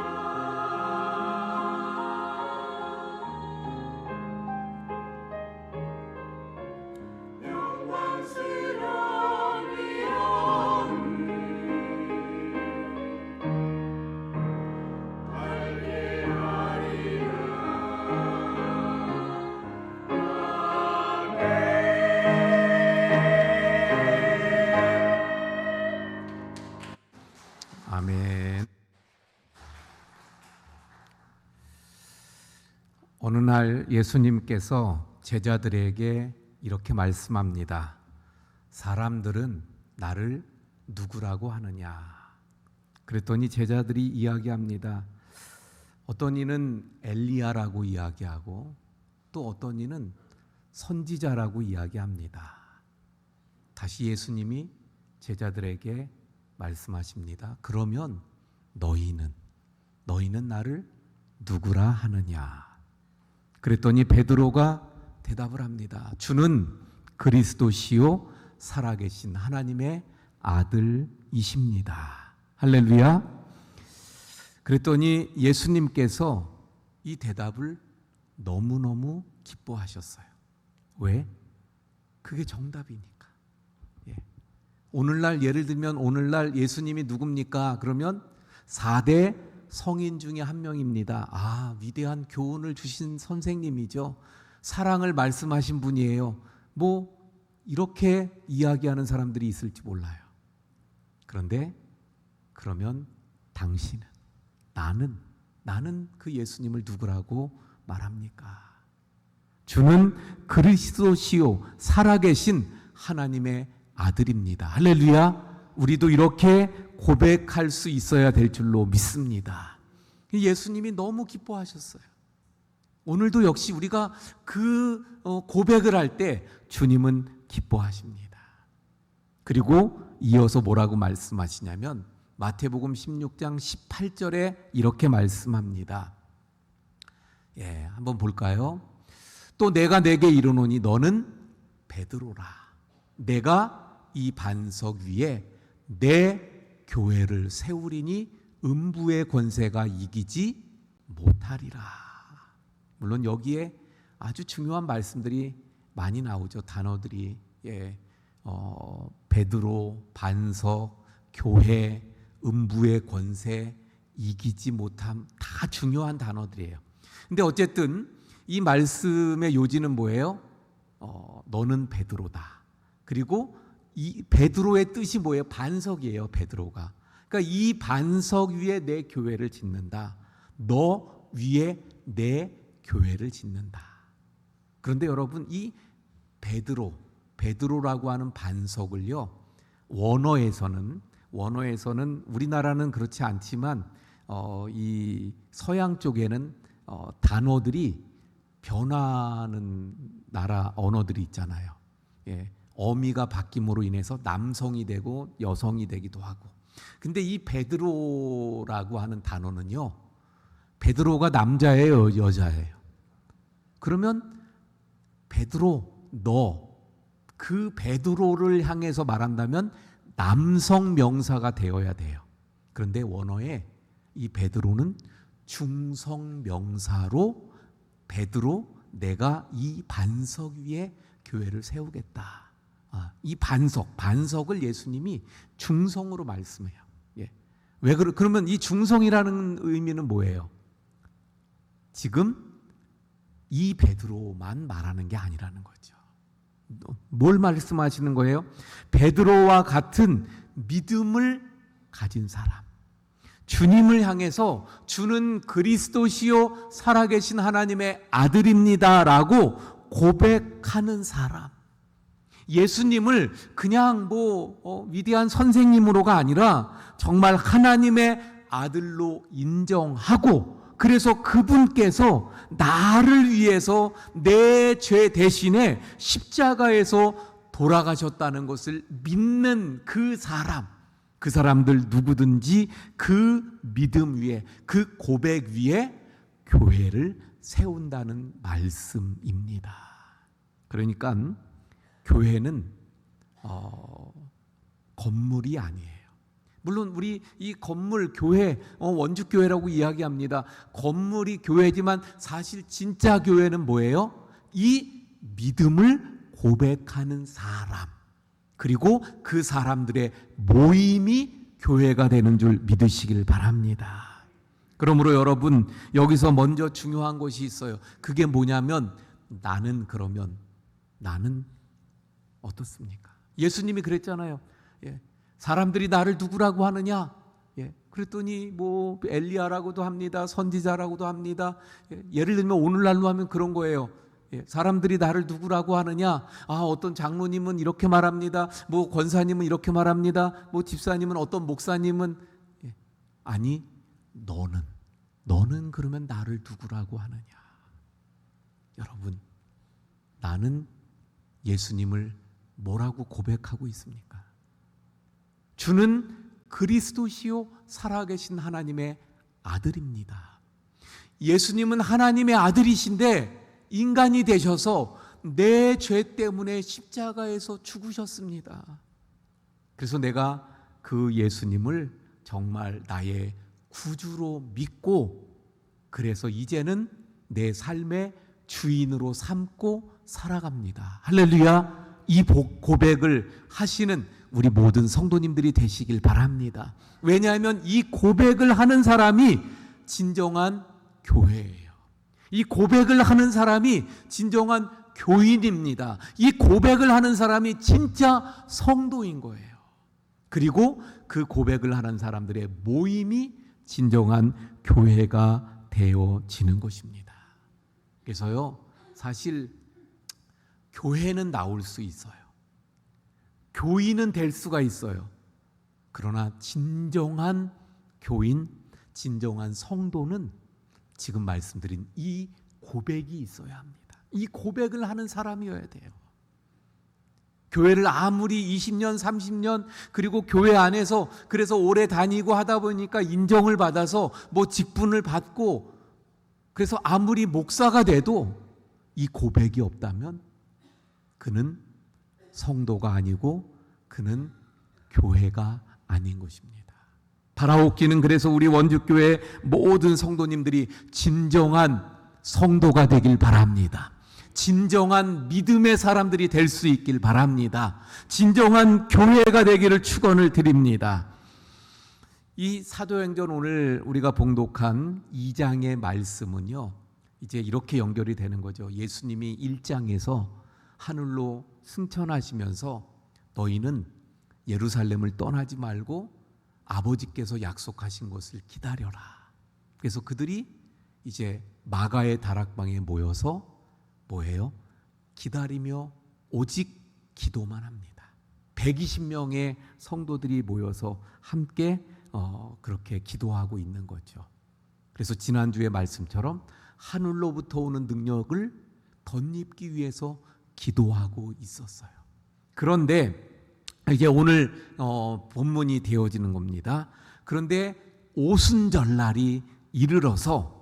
영광스러운 위엄을 알게 하리라. 아멘. 어느 날 예수님께서 제자들에게 이렇게 말씀합니다. 사람들은 나를 누구라고 하느냐? 그랬더니 제자들이 이야기합니다. 어떤 이는 엘리야라고 이야기하고 또 어떤 이는 선지자라고 이야기합니다. 다시 예수님이 제자들에게 말씀하십니다. 그러면 너희는 나를 누구라 하느냐? 그랬더니 베드로가 대답을 합니다. 주는 그리스도시요 살아계신 하나님의 아들이십니다. 할렐루야. 그랬더니 예수님께서 이 대답을 너무너무 기뻐하셨어요. 왜? 그게 정답이니까. 예. 오늘날 예를 들면 오늘날 예수님이 누굽니까? 그러면 4대 성인 중에 한 명입니다. 아, 위대한 교훈을 주신 선생님이죠. 사랑을 말씀하신 분이에요. 뭐 이렇게 이야기하는 사람들이 있을지 몰라요. 그런데 그러면 당신은, 나는 그 예수님을 누구라고 말합니까? 주는 그리스도시요 살아계신 하나님의 아들입니다. 할렐루야. 우리도 이렇게 고백할 수 있어야 될 줄로 믿습니다. 예수님이 너무 기뻐하셨어요. 오늘도 역시 우리가 그 고백을 할 때 주님은 기뻐하십니다. 그리고 이어서 뭐라고 말씀하시냐면 마태복음 16장 18절에 이렇게 말씀합니다. 예, 한번 볼까요? 또 내가 내게 이르노니 너는 베드로라. 내가 이 반석 위에 내 교회를 세우리니 음부의 권세가 이기지 못하리라. 물론 여기에 아주 중요한 말씀들이 많이 나오죠. 단어들이 베드로, 반석, 교회, 음부의 권세, 이기지 못함, 다 중요한 단어들이에요. 근데 어쨌든 이 말씀의 요지는 뭐예요? 너는 베드로다. 그리고 이 베드로의 뜻이 뭐예요? 반석이에요. 베드로가. 그러니까 이 반석 위에 내 교회를 짓는다. 너 위에 내 교회를 짓는다. 그런데 여러분, 이 베드로라고 하는 반석을요, 원어에서는 우리나라는 그렇지 않지만 이 서양 쪽에는 단어들이 변하는 나라 언어들이 있잖아요. 예, 어미가 바뀜으로 인해서 남성이 되고 여성이 되기도 하고. 근데 이 베드로라고 하는 단어는요, 베드로가 남자예요, 여자예요? 그러면 베드로, 너, 그 베드로를 향해서 말한다면 남성 명사가 되어야 돼요. 그런데 원어에 이 베드로는 중성 명사로 베드로, 내가 이 반석 위에 교회를 세우겠다. 이 반석을 예수님이 중성으로 말씀해요. 예. 왜 그러면 이 중성이라는 의미는 뭐예요? 지금 이 베드로만 말하는 게 아니라는 거죠. 뭘 말씀하시는 거예요? 베드로와 같은 믿음을 가진 사람, 주님을 향해서 주는 그리스도시요 살아계신 하나님의 아들입니다라고 고백하는 사람, 예수님을 그냥 위대한 선생님으로가 아니라 정말 하나님의 아들로 인정하고, 그래서 그분께서 나를 위해서 내 죄 대신에 십자가에서 돌아가셨다는 것을 믿는 그 사람들 누구든지 그 믿음 위에, 그 고백 위에 교회를 세운다는 말씀입니다. 그러니까 교회는 건물이 아니에요. 물론 우리 이 건물, 교회, 원주교회라고 이야기합니다. 건물이 교회지만 사실 진짜 교회는 뭐예요? 이 믿음을 고백하는 사람, 그리고 그 사람들의 모임이 교회가 되는 줄 믿으시길 바랍니다. 그러므로 여러분, 여기서 먼저 중요한 것이 있어요. 그게 뭐냐면 나는 어떻습니까? 예수님이 그랬잖아요. 예. 사람들이 나를 누구라고 하느냐? 예. 그랬더니 엘리야라고도 합니다. 선지자라고도 합니다. 예. 예를 들면 오늘날로 하면 그런 거예요. 예. 사람들이 나를 누구라고 하느냐? 어떤 장로님은 이렇게 말합니다. 권사님은 이렇게 말합니다. 집사님은, 어떤 목사님은. 예. 아니, 너는 그러면 나를 누구라고 하느냐? 여러분, 나는 예수님을 뭐라고 고백하고 있습니까? 주는 그리스도시요 살아계신 하나님의 아들입니다. 예수님은 하나님의 아들이신데 인간이 되셔서 내 죄 때문에 십자가에서 죽으셨습니다. 그래서 내가 그 예수님을 정말 나의 구주로 믿고, 그래서 이제는 내 삶의 주인으로 삼고 살아갑니다. 할렐루야. 이 고백을 하시는 우리 모든 성도님들이 되시길 바랍니다. 왜냐하면 이 고백을 하는 사람이 진정한 교회예요. 이 고백을 하는 사람이 진정한 교인입니다. 이 고백을 하는 사람이 진짜 성도인 거예요. 그리고 그 고백을 하는 사람들의 모임이 진정한 교회가 되어지는 것입니다. 그래서요, 사실 교회는 나올 수 있어요. 교인은 될 수가 있어요. 그러나 진정한 교인, 진정한 성도는 지금 말씀드린 이 고백이 있어야 합니다. 이 고백을 하는 사람이어야 돼요. 교회를 아무리 20년, 30년 그리고 교회 안에서 그래서 오래 다니고 하다 보니까 인정을 받아서 뭐 직분을 받고 그래서 아무리 목사가 돼도 이 고백이 없다면 그는 성도가 아니고 그는 교회가 아닌 것입니다. 바라옵기는 그래서 우리 원주교회 모든 성도님들이 진정한 성도가 되길 바랍니다. 진정한 믿음의 사람들이 될 수 있길 바랍니다. 진정한 교회가 되기를 축원을 드립니다. 이 사도행전 오늘 우리가 봉독한 2장의 말씀은요, 이제 이렇게 연결이 되는 거죠. 예수님이 1장에서 하늘로 승천하시면서 너희는 예루살렘을 떠나지 말고 아버지께서 약속하신 것을 기다려라. 그래서 그들이 이제 마가의 다락방에 모여서 뭐예요? 기다리며 오직 기도만 합니다. 120명의 성도들이 모여서 함께 그렇게 기도하고 있는 거죠. 그래서 지난주의 말씀처럼 하늘로부터 오는 능력을 덧입기 위해서 기도하고 있었어요. 그런데 이게 오늘 본문이 되어지는 겁니다. 그런데 오순절날이 이르러서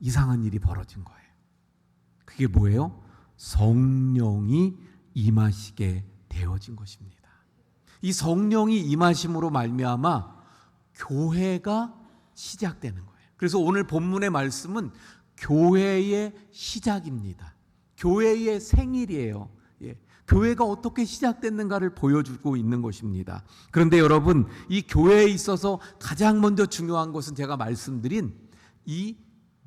이상한 일이 벌어진 거예요. 그게 뭐예요? 성령이 임하시게 되어진 것입니다. 이 성령이 임하심으로 말미암아 교회가 시작되는 거예요. 그래서 오늘 본문의 말씀은 교회의 시작입니다. 교회의 생일이에요. 교회가 어떻게 시작됐는가를 보여주고 있는 것입니다. 그런데 여러분, 이 교회에 있어서 가장 먼저 중요한 것은 제가 말씀드린 이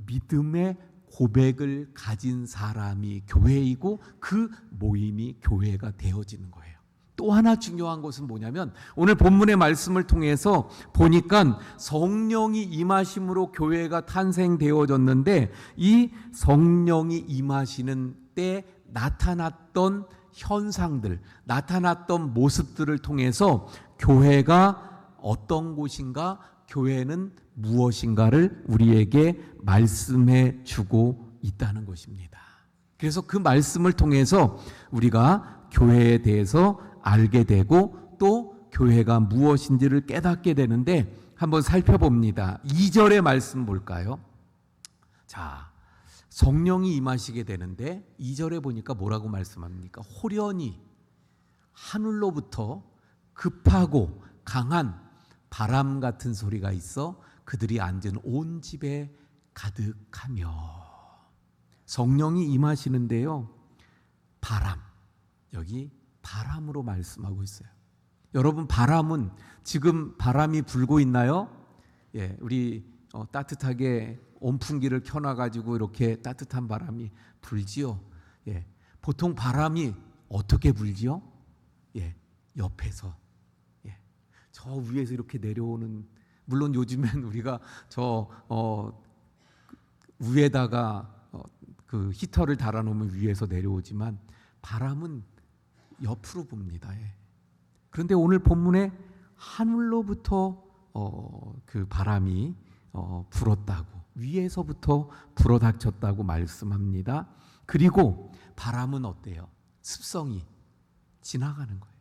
믿음의 고백을 가진 사람이 교회이고 그 모임이 교회가 되어지는 거예요. 또 하나 중요한 것은 뭐냐면 오늘 본문의 말씀을 통해서 보니까 성령이 임하심으로 교회가 탄생되어졌는데 이 성령이 임하시는 때 나타났던 현상들, 나타났던 모습들을 통해서 교회가 어떤 곳인가, 교회는 무엇인가를 우리에게 말씀해 주고 있다는 것입니다. 그래서 그 말씀을 통해서 우리가 교회에 대해서 알게 되고 또 교회가 무엇인지를 깨닫게 되는데 한번 살펴봅니다. 2절의 말씀 볼까요? 자, 성령이 임하시게 되는데 2절에 보니까 뭐라고 말씀합니까? 호련히 하늘로부터 급하고 강한 바람 같은 소리가 있어 그들이 앉은 온 집에 가득하며. 성령이 임하시는데요, 바람, 여기 바람으로 말씀하고 있어요. 여러분, 바람은 지금 바람이 불고 있나요? 예, 우리 따뜻하게 온풍기를 켜놔가지고 이렇게 따뜻한 바람이 불지요. 예, 보통 바람이 어떻게 불지요? 예, 옆에서, 예, 저 위에서 이렇게 내려오는. 물론 요즘엔 우리가 저 위에다가 그 히터를 달아놓으면 위에서 내려오지만 바람은 옆으로 붑니다. 예. 그런데 오늘 본문에 하늘로부터 그 바람이 불었다고, 위에서부터 불어닥쳤다고 말씀합니다. 그리고 바람은 어때요? 습성이 지나가는 거예요.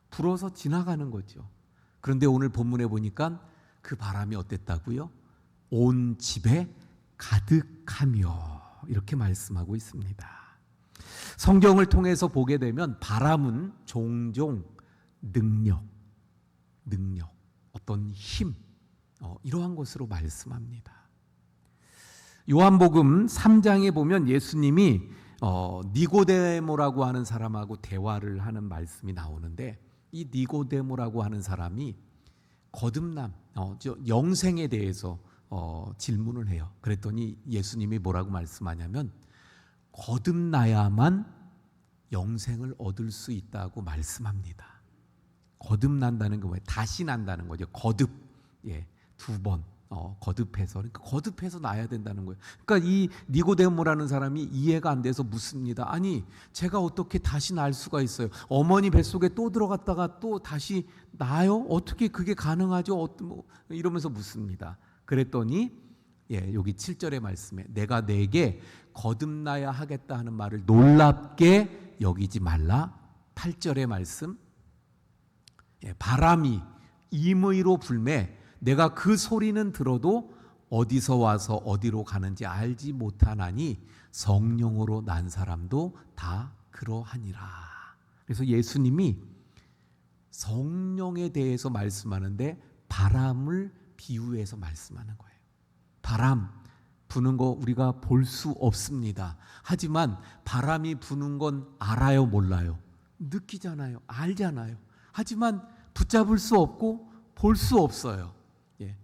불어서 지나가는 거죠. 그런데 오늘 본문에 보니까 그 바람이 어땠다고요? 온 집에 가득하며, 이렇게 말씀하고 있습니다. 성경을 통해서 보게 되면 바람은 종종 능력, 어떤 힘, 이러한 것으로 말씀합니다. 요한복음 3장에 보면 예수님이 니고데모라고 하는 사람하고 대화를 하는 말씀이 나오는데, 이 니고데모라고 하는 사람이 거듭남, 영생에 대해서 질문을 해요. 그랬더니 예수님이 뭐라고 말씀하냐면 거듭나야만 영생을 얻을 수 있다고 말씀합니다. 거듭난다는 게 뭐예요? 다시 난다는 거죠. 거듭, 두 번 거듭해서, 그러니까 거듭해서 나야 된다는 거예요. 그러니까 이 니고데모라는 사람이 이해가 안 돼서 묻습니다. 아니, 제가 어떻게 다시 날 수가 있어요? 어머니 뱃속에 또 들어갔다가 또 다시 나요? 어떻게 그게 가능하죠? 이러면서 묻습니다. 그랬더니 여기 7절의 말씀에 내가 내게 거듭나야 하겠다 하는 말을 놀랍게 여기지 말라. 8절의 말씀, 바람이 임의로 불매 내가 그 소리는 들어도 어디서 와서 어디로 가는지 알지 못하나니 성령으로 난 사람도 다 그러하니라. 그래서 예수님이 성령에 대해서 말씀하는데 바람을 비유해서 말씀하는 거예요. 바람 부는 거 우리가 볼 수 없습니다. 하지만 바람이 부는 건 알아요, 몰라요? 느끼잖아요, 알잖아요. 하지만 붙잡을 수 없고 볼 수 없어요.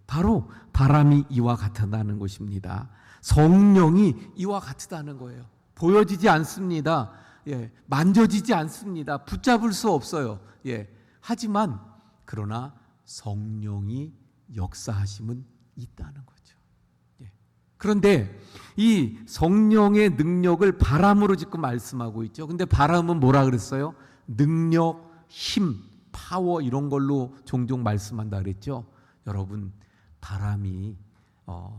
바로 바람이 이와 같다는 것입니다. 성령이 이와 같다는 거예요. 보여지지 않습니다. 만져지지 않습니다. 붙잡을 수 없어요. 하지만 그러나 성령이 역사하심은 있다는 거죠. 그런데 이 성령의 능력을 바람으로 지금 말씀하고 있죠. 근데 바람은 뭐라 그랬어요? 능력, 힘, 파워 이런 걸로 종종 말씀한다 그랬죠. 여러분, 바람이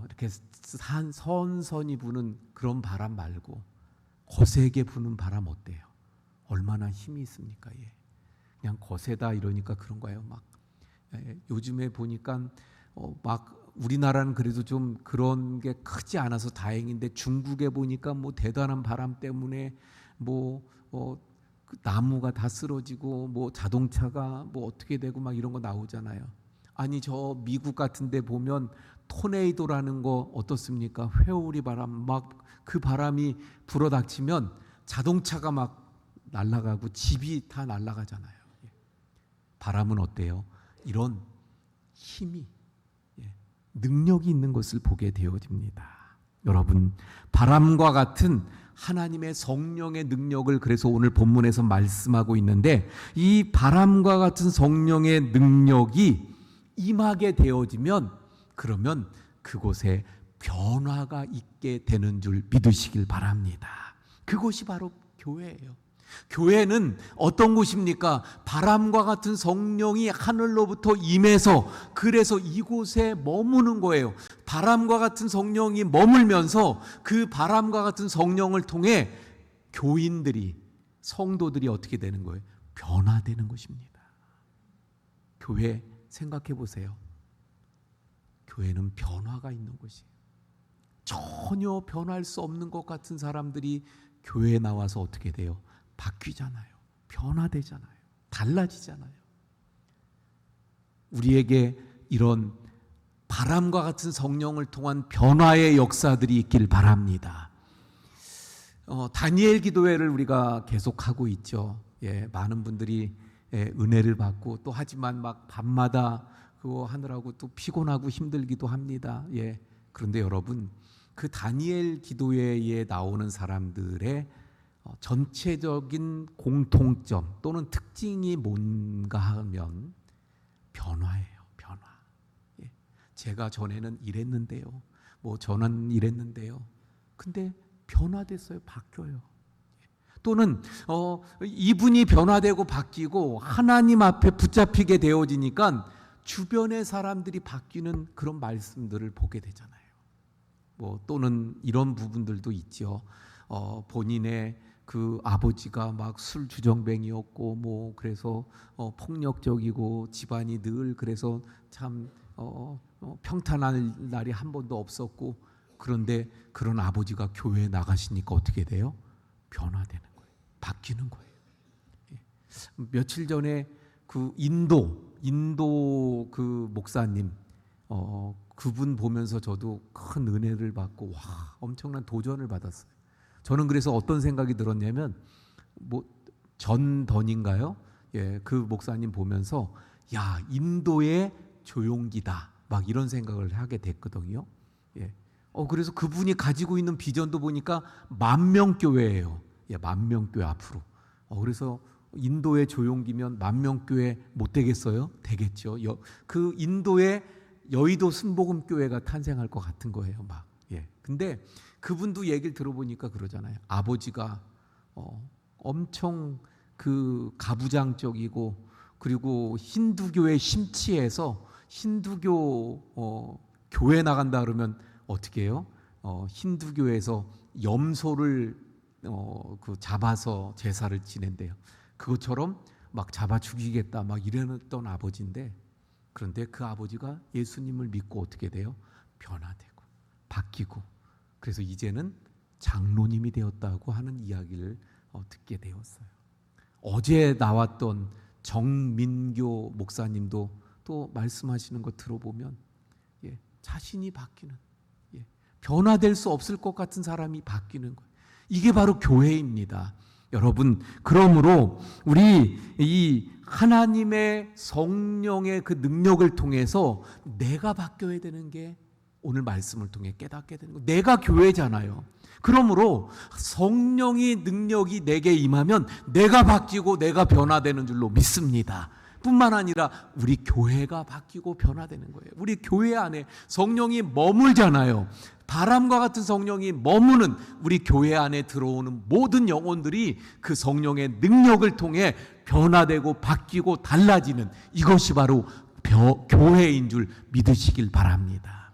이렇게 선선히 부는 그런 바람 말고 거세게 부는 바람 어때요? 얼마나 힘이 있습니까? 그냥 거세다 이러니까 그런 거예요. 막 요즘에 보니까 막 우리나라는 그래도 좀 그런 게 크지 않아서 다행인데 중국에 보니까 뭐 대단한 바람 때문에 그 나무가 다 쓰러지고 뭐 자동차가 뭐 어떻게 되고 막 이런 거 나오잖아요. 아니 저 미국 같은 데 보면 토네이도라는 거 어떻습니까? 회오리 바람 막 그 바람이 불어닥치면 자동차가 막 날아가고 집이 다 날아가잖아요. 바람은 어때요? 이런 힘이 능력이 있는 것을 보게 되어집니다. 여러분, 바람과 같은 하나님의 성령의 능력을 그래서 오늘 본문에서 말씀하고 있는데 이 바람과 같은 성령의 능력이 임하게 되어지면 그러면 그곳에 변화가 있게 되는 줄 믿으시길 바랍니다. 그것이 바로 교회예요. 교회는 어떤 곳입니까? 바람과 같은 성령이 하늘로부터 임해서 그래서 이곳에 머무는 거예요. 바람과 같은 성령이 머물면서 그 바람과 같은 성령을 통해 교인들이, 성도들이 어떻게 되는 거예요? 변화되는 것입니다. 교회 생각해 보세요. 교회는 변화가 있는 곳이에요. 전혀 변할 수 없는 것 같은 사람들이 교회에 나와서 어떻게 돼요? 바뀌잖아요. 변화되잖아요. 달라지잖아요. 우리에게 이런 바람과 같은 성령을 통한 변화의 역사들이 있길 바랍니다. 다니엘 기도회를 우리가 계속하고 있죠. 많은 분들이 은혜를 받고 또 하지만 막 밤마다 그거 하느라고 또 피곤하고 힘들기도 합니다. 그런데 여러분, 그 다니엘 기도회에 나오는 사람들의 전체적인 공통점 또는 특징이 뭔가 하면 변화예요. 변화. 제가 전에는 이랬는데요. 뭐 저는 이랬는데요. 근데 변화됐어요. 바뀌어요. 또는 이분이 변화되고 바뀌고 하나님 앞에 붙잡히게 되어지니까 주변의 사람들이 바뀌는 그런 말씀들을 보게 되잖아요. 또는 이런 부분들도 있죠. 본인의 그 아버지가 막 술 주정뱅이였고 그래서 폭력적이고 집안이 늘 그래서 참 평탄할 날이 한 번도 없었고 그런데 그런 아버지가 교회에 나가시니까 어떻게 돼요? 변화되는 거예요. 바뀌는 거예요. 며칠 전에 그 인도 그 목사님 그분 보면서 저도 큰 은혜를 받고 엄청난 도전을 받았어요. 저는 그래서 어떤 생각이 들었냐면 전던인가요? 그 목사님 보면서 야, 인도의 조용기다 막 이런 생각을 하게 됐거든요. 예. 그래서 그분이 가지고 있는 비전도 보니까 10,000명 교회예요. 예, 10,000명 교회 앞으로. 그래서 인도의 조용기면 10,000명 교회 못 되겠어요? 되겠죠. 그 인도의 여의도 순복음 교회가 탄생할 것 같은 거예요, 막. 예. 근데 그분도 얘기를 들어보니까 그러잖아요. 아버지가 엄청 그 가부장적이고 그리고 힌두교에 심취해서 힌두교 교회 나간다 그러면 어떻게 해요? 힌두교에서 염소를 그 잡아서 제사를 지낸대요. 그것처럼 막 잡아 죽이겠다 막 이랬던 아버지인데, 그런데 그 아버지가 예수님을 믿고 어떻게 돼요? 변화되고 바뀌고, 그래서 이제는 장로님이 되었다고 하는 이야기를 듣게 되었어요. 어제 나왔던 정민교 목사님도 또 말씀하시는 거 들어보면 자신이 바뀌는, 변화될 수 없을 것 같은 사람이 바뀌는 거예요. 이게 바로 교회입니다. 여러분, 그러므로 우리 이 하나님의 성령의 그 능력을 통해서 내가 바뀌어야 되는 게 오늘 말씀을 통해 깨닫게 되는 거예요. 내가 교회잖아요. 그러므로 성령의 능력이 내게 임하면 내가 바뀌고 내가 변화되는 줄로 믿습니다. 뿐만 아니라 우리 교회가 바뀌고 변화되는 거예요. 우리 교회 안에 성령이 머물잖아요. 바람과 같은 성령이 머무는 우리 교회 안에 들어오는 모든 영혼들이 그 성령의 능력을 통해 변화되고 바뀌고 달라지는, 이것이 바로 교회인 줄 믿으시길 바랍니다.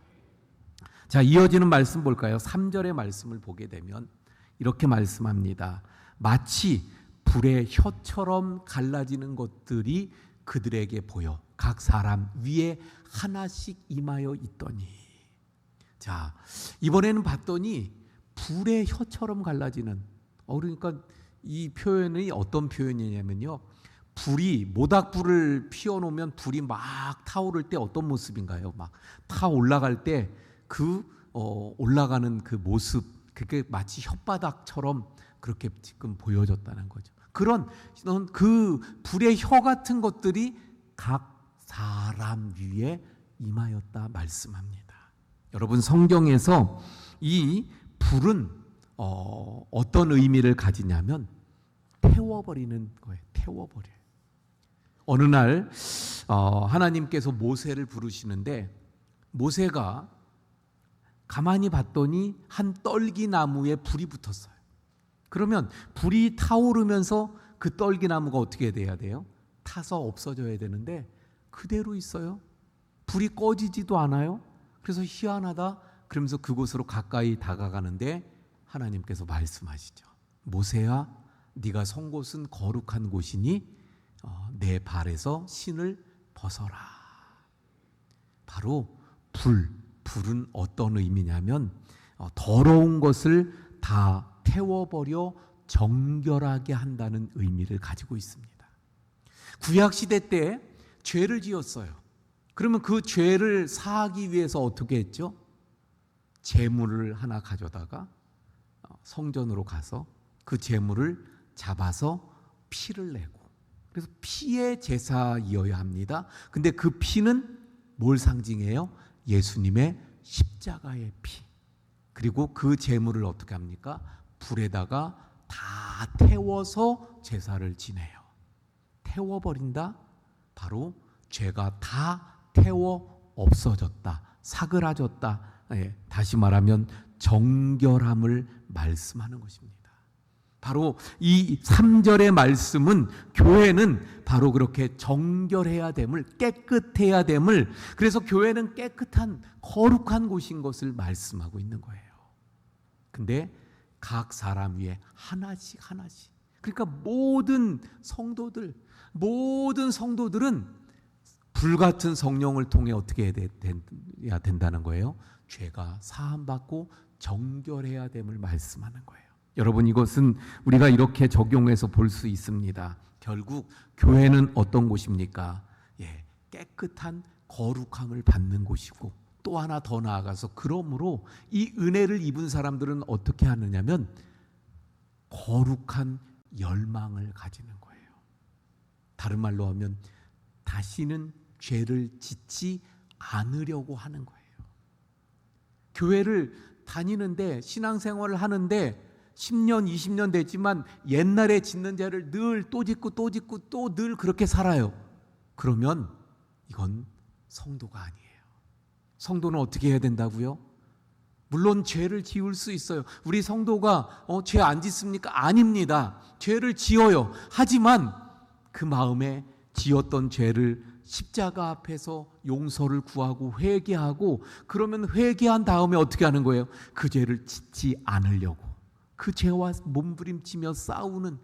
자, 이어지는 말씀 볼까요? 3절의 말씀을 보게 되면 이렇게 말씀합니다. 마치 불의 혀처럼 갈라지는 것들이 그들에게 보여 각 사람 위에 하나씩 임하여 있더니. 자, 이번에는 봤더니 불의 혀처럼 갈라지는, 그러니까 이 표현이 어떤 표현이냐면요, 불이 모닥불을 피워놓으면 불이 막 타오를 때 어떤 모습인가요? 막 타 올라갈 때 그 올라가는 그 모습, 그게 마치 혓바닥처럼 그렇게 지금 보여졌다는 거죠. 그런 그 불의 혀 같은 것들이 각 사람 위에 임하였다 말씀합니다. 여러분, 성경에서 이 불은 어떤 의미를 가지냐면 태워버리는 거예요. 태워버려요. 어느 날 하나님께서 모세를 부르시는데, 모세가 가만히 봤더니 한 떨기나무에 불이 붙었어요. 그러면 불이 타오르면서 그 떨기나무가 어떻게 돼야 돼요? 타서 없어져야 되는데 그대로 있어요. 불이 꺼지지도 않아요. 그래서 희한하다 그러면서 그곳으로 가까이 다가가는데 하나님께서 말씀하시죠. 모세야, 네가 선 곳은 거룩한 곳이니 내 발에서 신을 벗어라. 바로 불은 어떤 의미냐면 더러운 것을 다 태워버려 정결하게 한다는 의미를 가지고 있습니다. 구약시대 때 죄를 지었어요. 그러면 그 죄를 사하기 위해서 어떻게 했죠? 제물을 하나 가져다가 성전으로 가서 그 제물을 잡아서 피를 내고, 그래서 피의 제사이어야 합니다. 근데 그 피는 뭘 상징해요? 예수님의 십자가의 피. 그리고 그 제물을 어떻게 합니까? 불에다가 다 태워서 제사를 지내요. 태워버린다? 바로 죄가 다 태워 없어졌다, 사그라졌다. 다시 말하면 정결함을 말씀하는 것입니다. 바로 이 3절의 말씀은 교회는 바로 그렇게 정결해야 됨을, 깨끗해야 됨을, 그래서 교회는 깨끗한 거룩한 곳인 것을 말씀하고 있는 거예요. 근데 각 사람 위에 하나씩, 그러니까 모든 성도들은 불같은 성령을 통해 어떻게 해야 된다는 거예요? 죄가 사함받고 정결해야 됨을 말씀하는 거예요. 여러분, 이것은 우리가 이렇게 적용해서 볼 수 있습니다. 결국 교회는 어떤 곳입니까? 깨끗한 거룩함을 받는 곳이고, 또 하나 더 나아가서 그러므로 이 은혜를 입은 사람들은 어떻게 하느냐면 거룩한 열망을 가지는 거예요. 다른 말로 하면 다시는 죄를 짓지 않으려고 하는 거예요. 교회를 다니는데 신앙생활을 하는데 10년, 20년 됐지만 옛날에 짓는 죄를 늘 또 짓고 또 짓고 또 늘 그렇게 살아요. 그러면 이건 성도가 아니에요. 성도는 어떻게 해야 된다고요? 물론 죄를 지을 수 있어요. 우리 성도가 죄 안 짓습니까? 아닙니다. 죄를 지어요. 하지만 그 마음에 지었던 죄를 십자가 앞에서 용서를 구하고 회개하고, 그러면 회개한 다음에 어떻게 하는 거예요? 그 죄를 짓지 않으려고, 그 죄와 몸부림치며 싸우는,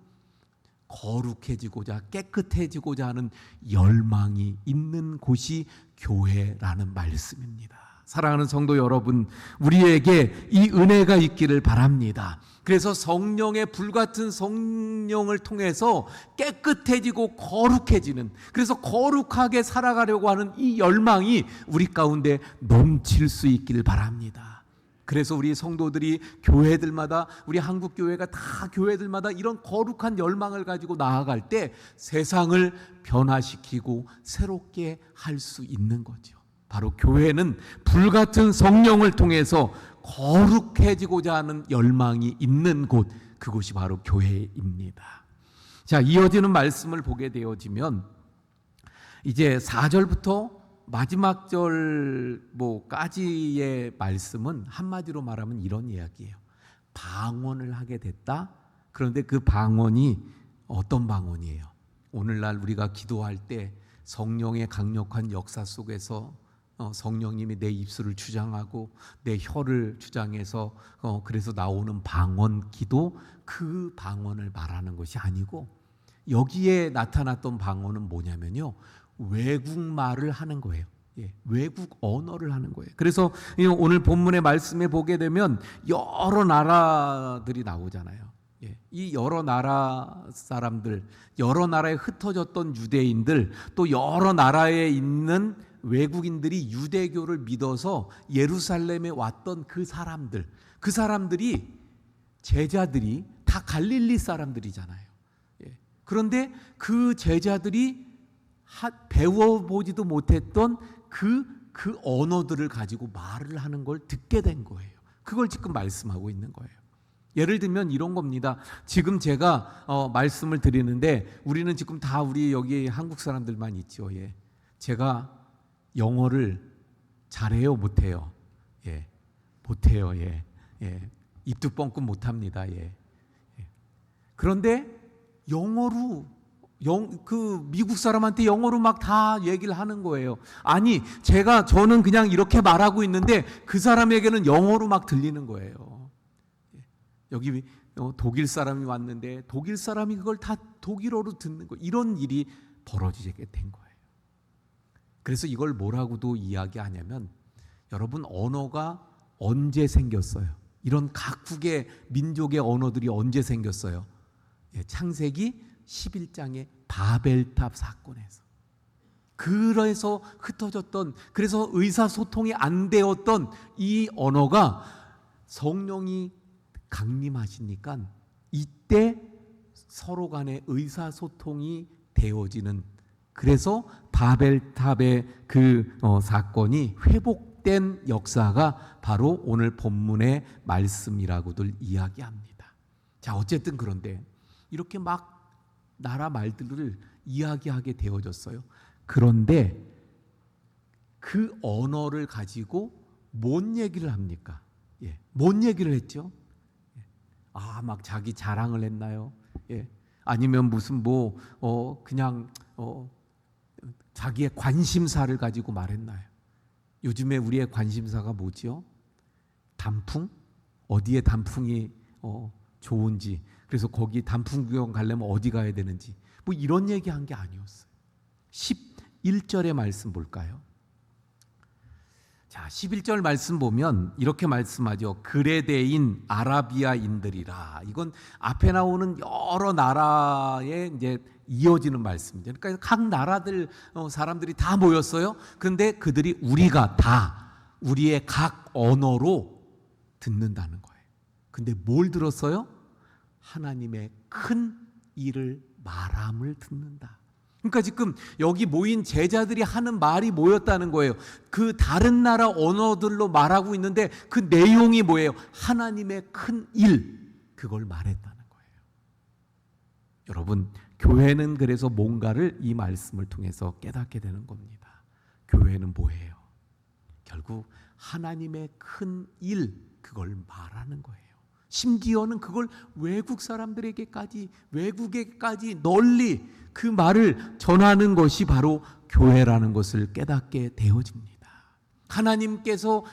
거룩해지고자 깨끗해지고자 하는 열망이 있는 곳이 교회라는 말씀입니다. 사랑하는 성도 여러분, 우리에게 이 은혜가 있기를 바랍니다. 그래서 성령의 불같은 성령을 통해서 깨끗해지고 거룩해지는, 그래서 거룩하게 살아가려고 하는 이 열망이 우리 가운데 넘칠 수 있기를 바랍니다. 그래서 우리 성도들이 교회들마다, 우리 한국 교회가 다 교회들마다 이런 거룩한 열망을 가지고 나아갈 때 세상을 변화시키고 새롭게 할 수 있는 거죠. 바로 교회는 불같은 성령을 통해서 거룩해지고자 하는 열망이 있는 곳, 그곳이 바로 교회입니다. 자, 이어지는 말씀을 보게 되어지면 이제 4절부터 마지막 절까지의 말씀은 한마디로 말하면 이런 이야기예요. 방언을 하게 됐다. 그런데 그 방언이 어떤 방언이에요? 오늘날 우리가 기도할 때 성령의 강력한 역사 속에서 성령님이 내 입술을 주장하고 내 혀를 주장해서 그래서 나오는 방언 기도, 그 방언을 말하는 것이 아니고, 여기에 나타났던 방언은 뭐냐면요, 외국말을 하는 거예요. 외국 언어를 하는 거예요. 그래서 오늘 본문의 말씀에 보게 되면 여러 나라들이 나오잖아요. 이 여러 나라 사람들, 여러 나라에 흩어졌던 유대인들, 또 여러 나라에 있는 외국인들이 유대교를 믿어서 예루살렘에 왔던 그 사람들이 제자들이 다 갈릴리 사람들이잖아요. 그런데 그 제자들이 배워보지도 못했던 그 언어들을 가지고 말을 하는 걸 듣게 된 거예요. 그걸 지금 말씀하고 있는 거예요. 예를 들면 이런 겁니다. 지금 제가 말씀을 드리는데 우리는 지금 다 우리 여기 한국 사람들만 있죠. 제가 영어를 잘해요, 못해요? 못해요. 입도 뻥끗 못합니다. 그런데 영어로 그 미국 사람한테 영어로 막 다 얘기를 하는 거예요. 아니, 저는 그냥 이렇게 말하고 있는데 그 사람에게는 영어로 막 들리는 거예요. 여기 독일 사람이 왔는데 독일 사람이 그걸 다 독일어로 듣는 거, 이런 일이 벌어지게 된 거예요. 그래서 이걸 뭐라고도 이야기하냐면, 여러분, 언어가 언제 생겼어요? 이런 각국의 민족의 언어들이 언제 생겼어요? 창세기 11장의 바벨탑 사건에서. 그래서 흩어졌던, 그래서 의사소통이 안 되었던 이 언어가 성령이 강림하시니까 이때 서로 간의 의사소통이 되어지는, 그래서 바벨탑의 그 사건이 회복된 역사가 바로 오늘 본문의 말씀이라고들 이야기합니다. 자, 어쨌든 그런데 이렇게 막 나라 말들을 이야기하게 되어졌어요. 그런데 그 언어를 가지고 뭔 얘기를 합니까? 뭔 얘기를 했죠? 막 자기 자랑을 했나요? 아니면 무슨 그냥 자기의 관심사를 가지고 말했나요? 요즘에 우리의 관심사가 뭐지요? 단풍? 어디에 단풍이 좋은지, 그래서 거기 단풍 구경 가려면 어디 가야 되는지, 이런 얘기한 게 아니었어요. 11절의 말씀 볼까요? 자, 11절 말씀 보면 이렇게 말씀하죠. 그레데인 아라비아인들이라. 이건 앞에 나오는 여러 나라에 이제 이어지는 말씀이죠. 그러니까 각 나라들 사람들이 다 모였어요. 그런데 그들이 우리가 다 우리의 각 언어로 듣는다는 거예요. 근데 뭘 들었어요? 하나님의 큰 일을 말함을 듣는다. 그러니까 지금 여기 모인 제자들이 하는 말이 뭐였다는 거예요? 그 다른 나라 언어들로 말하고 있는데 그 내용이 뭐예요? 하나님의 큰 일, 그걸 말했다는 거예요. 여러분, 교회는 그래서 뭔가를 이 말씀을 통해서 깨닫게 되는 겁니다. 교회는 뭐예요? 결국 하나님의 큰 일, 그걸 말하는 거예요. 심지어는 그걸 외국 사람들에게까지, 외국에까지 널리 그 말을 전하는 것이 바로 교회라는 것을 깨닫게 되어집니다. 하나님께서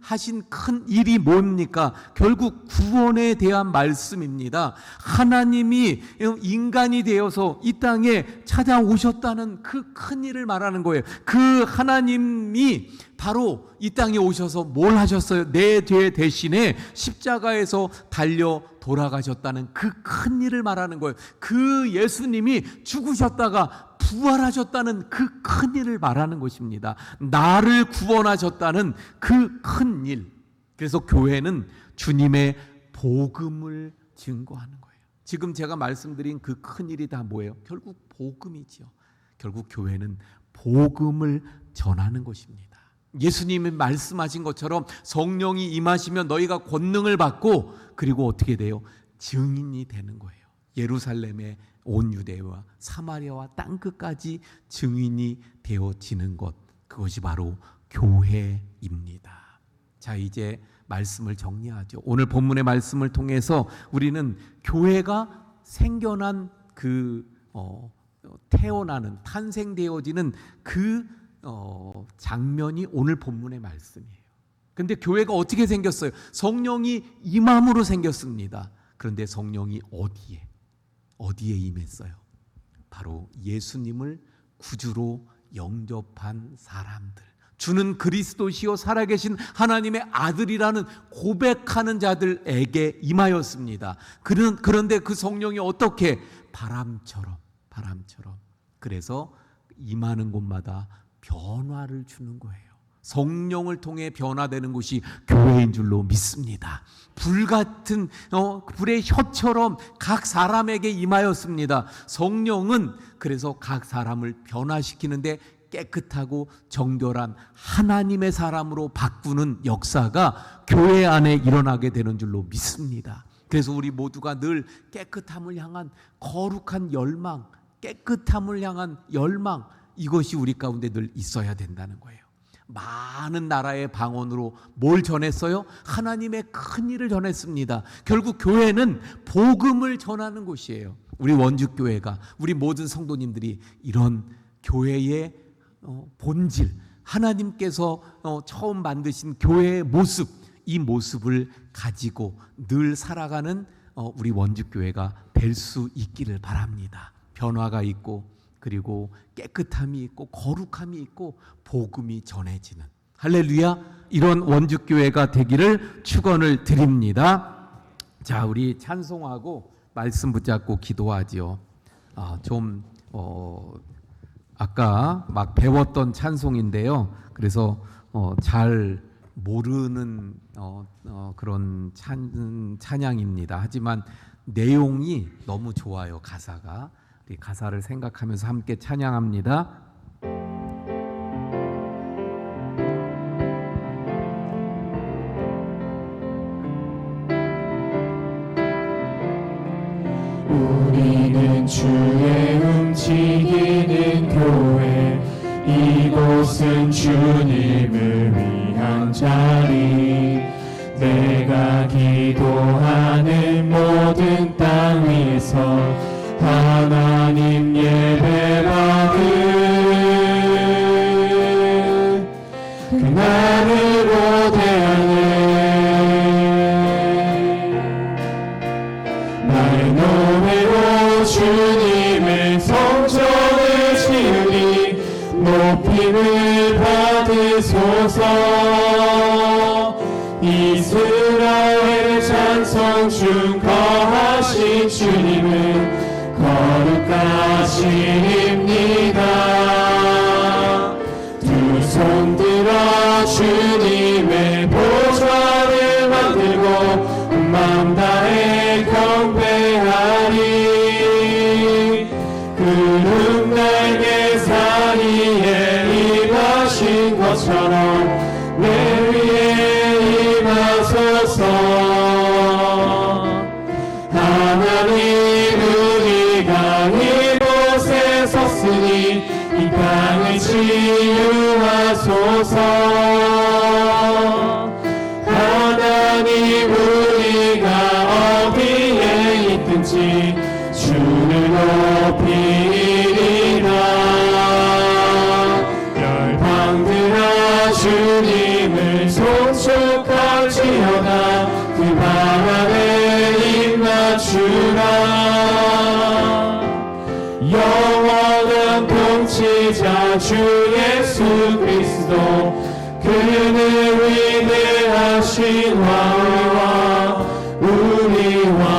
하신 큰 일이 뭡니까? 결국 구원에 대한 말씀입니다. 하나님이 인간이 되어서 이 땅에 찾아오셨다는 그 큰 일을 말하는 거예요. 그 하나님이 바로 이 땅에 오셔서 뭘 하셨어요? 내 죄 대신에 십자가에서 달려 돌아가셨다는 그 큰 일을 말하는 거예요. 그 예수님이 죽으셨다가 부활하셨다는 그 큰 일을 말하는 것입니다. 나를 구원하셨다는 그 큰 일. 그래서 교회는 주님의 복음을 증거하는 거예요. 지금 제가 말씀드린 그 큰 일이 다 뭐예요? 결국 복음이지요. 결국 교회는 복음을 전하는 것입니다. 예수님이 말씀하신 것처럼 성령이 임하시면 너희가 권능을 받고, 그리고 어떻게 돼요? 증인이 되는 거예요. 예루살렘의 온 유대와 사마리아와 땅끝까지 증인이 되어지는 것, 그것이 바로 교회입니다. 자, 이제 말씀을 정리하죠. 오늘 본문의 말씀을 통해서 우리는 교회가 생겨난 태어나는, 탄생되어지는 그 장면이 오늘 본문의 말씀이에요. 그런데 교회가 어떻게 생겼어요? 성령이 임함으로 생겼습니다. 그런데 성령이 어디에 임했어요? 바로 예수님을 구주로 영접한 사람들, 주는 그리스도시요 살아계신 하나님의 아들이라는 고백하는 자들에게 임하였습니다. 그런데 그 성령이 어떻게? 바람처럼. 그래서 임하는 곳마다 변화를 주는 거예요. 성령을 통해 변화되는 것이 교회인 줄로 믿습니다. 불같은 불의 혀처럼 각 사람에게 임하였습니다. 성령은 그래서 각 사람을 변화시키는데 깨끗하고 정결한 하나님의 사람으로 바꾸는 역사가 교회 안에 일어나게 되는 줄로 믿습니다. 그래서 우리 모두가 늘 깨끗함을 향한 거룩한 열망, 깨끗함을 향한 열망, 이것이 우리 가운데 늘 있어야 된다는 거예요. 많은 나라의 방언으로 뭘 전했어요? 하나님의 큰 일을 전했습니다. 결국 교회는 복음을 전하는 곳이에요. 우리 원주교회가, 우리 모든 성도님들이 이런 교회의 본질, 하나님께서 처음 만드신 교회의 모습, 이 모습을 가지고 늘 살아가는 우리 원주교회가 될 수 있기를 바랍니다. 변화가 있고, 그리고 깨끗함이 있고, 거룩함이 있고, 복음이 전해지는, 할렐루야, 이런 원주교회가 되기를 축원을 드립니다. 자, 우리 찬송하고 말씀 붙잡고 기도하지요. 아까 막 배웠던 찬송인데요. 그래서 잘 모르는 그런 찬양입니다. 하지만 내용이 너무 좋아요. 가사가. 우리 가사를 생각하면서 함께 찬양합니다. 우리는 주의 움직이는 교회, 이곳은 주님을 위한 자리, 내가 기도하는 모든 땅 위에서 하나님 예배받은 그날을 고대하네. 나의 노래로 주님의 성전을 지으리, 높임을 받으소서. 이스라엘의 찬송 중 거하신 주님은 거룩하십니다. 두 손 들어 주님의 보좌를 만들고 마음 다해 경배하리. 그룹 나 치유하소서. 하나님 우리가 어디에 있든지 주를 높이리라. 열방들아 주님을 송축할지어다. 그 발 아래 입 맞추라. 영원한 통치자 주 예수 그리스도, 그는 위대하신 왕이와 우리와.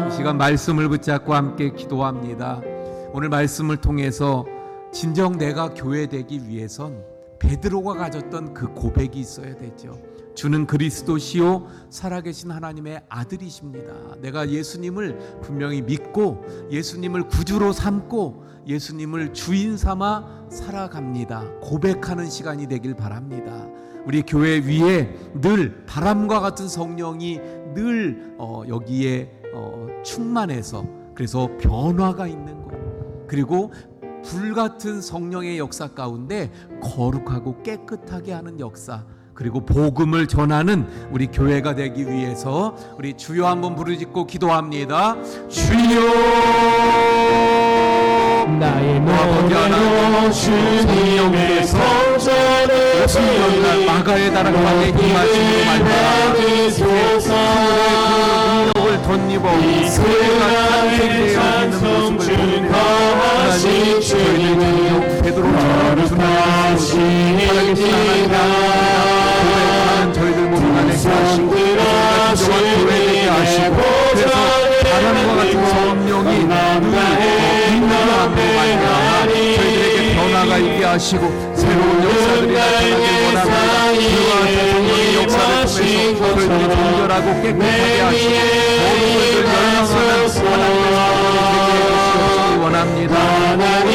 이 시간 말씀을 붙잡고 함께 기도합니다. 오늘 말씀을 통해서 진정 내가 교회 되기 위해선 베드로가 가졌던 그 고백이 있어야 되죠. 주는 그리스도시요 살아계신 하나님의 아들이십니다. 내가 예수님을 분명히 믿고 예수님을 구주로 삼고 예수님을 주인 삼아 살아갑니다. 고백하는 시간이 되길 바랍니다. 우리 교회 위에 늘 바람과 같은 성령이 늘 여기에 충만해서, 그래서 변화가 있는 것, 그리고 불같은 성령의 역사 가운데 거룩하고 깨끗하게 하는 역사, 그리고 복음을 전하는 우리 교회가 되기 위해서 우리 주여 한번 부르짖고 기도합니다. 주여, 나의 아버지 하나님, 주님의 성전을 오순절날 마가의 다락방에 임하심으로 말미암아 능력을 덧입어 교회가 탄생되어 있는 모습을 보는데 하나님, 저희들 주님 베드로처럼 주님께서 살아계신 하나님 교회하는 저희들 모두가 되게 하시고 저희가 진정한 교회 되게 하시고, 그래서 바람과 같은 성령이 늘 인도하며 말미암아 저희들에게 변화가 있게 하시고 새로운 역사들이 나타나길 원합니다. 그와 같은 성령의 역사를 통해서 저희들이 정결하고 깨끗하게 하시고 모든 것을 열망하는 하나님의 성령이 되게 해주시옵소서 원합니다. 하나님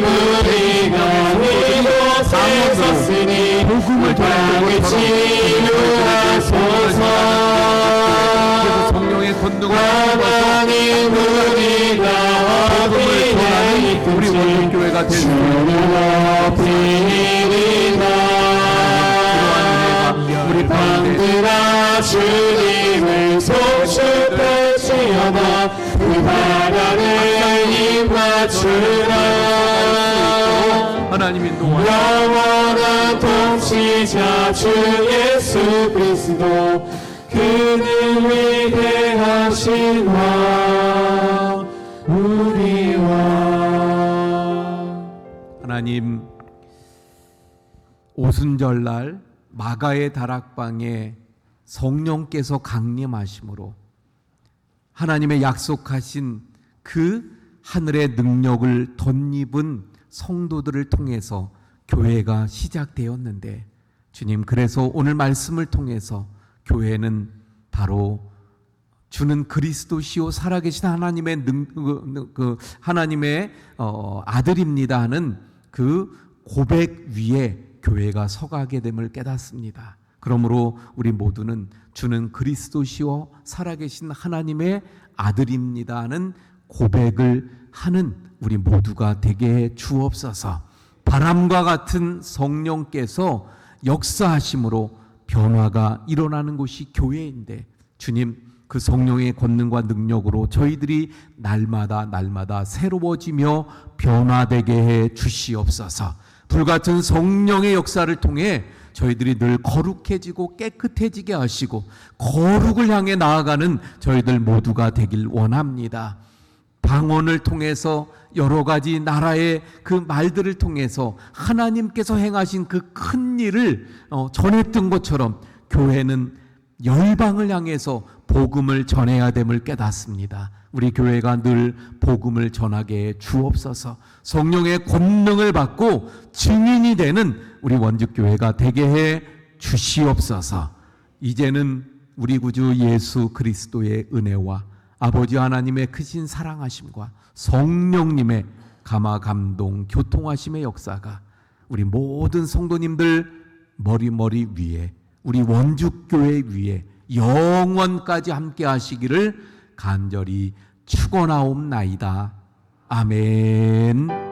우리가 이곳에 섰으니 복음을 전하는 것처럼 치유하소서. 성령의 권능을 하나님 우리가 복음을 전하는 우리 원주교회가 될 수 있는 우리 방들아 주님을 송축할지어다. 그 발 아래 입 맞추라. 하나님 인도하시옵소서. 영원한 통치자 주 예수 그리스도, 그는 위대하신 왕 우리와. 하나님, 오순절날 마가의 다락방에 성령께서 강림하심으로 하나님의 약속하신 그 하늘의 능력을 덧입은 성도들을 통해서 교회가 시작되었는데, 주님, 그래서 오늘 말씀을 통해서 교회는 바로 주는 그리스도시요 살아계신 하나님의 하나님의 아들입니다 하는 그 고백 위에 교회가 서가게 됨을 깨닫습니다. 그러므로 우리 모두는 주는 그리스도시요 살아계신 하나님의 아들입니다 하는 고백을 하는 우리 모두가 되게 해 주옵소서. 바람과 같은 성령께서 역사하심으로 변화가 일어나는 곳이 교회인데, 주님, 그 성령의 권능과 능력으로 저희들이 날마다 새로워지며 변화되게 해 주시옵소서. 불같은 성령의 역사를 통해 저희들이 늘 거룩해지고 깨끗해지게 하시고 거룩을 향해 나아가는 저희들 모두가 되길 원합니다. 방언을 통해서 여러 가지 나라의 그 말들을 통해서 하나님께서 행하신 그 큰 일을 전했던 것처럼 교회는 열방을 향해서 복음을 전해야 됨을 깨닫습니다. 우리 교회가 늘 복음을 전하게 해 주옵소서. 성령의 권능을 받고 증인이 되는 우리 원주교회가 되게 해 주시옵소서. 이제는 우리 구주 예수 그리스도의 은혜와 아버지 하나님의 크신 사랑하심과 성령님의 감화 감동 교통하심의 역사가 우리 모든 성도님들 머리 위에, 우리 원주교회 위에 영원까지 함께 하시기를 간절히 축원하옵나이다. 아멘.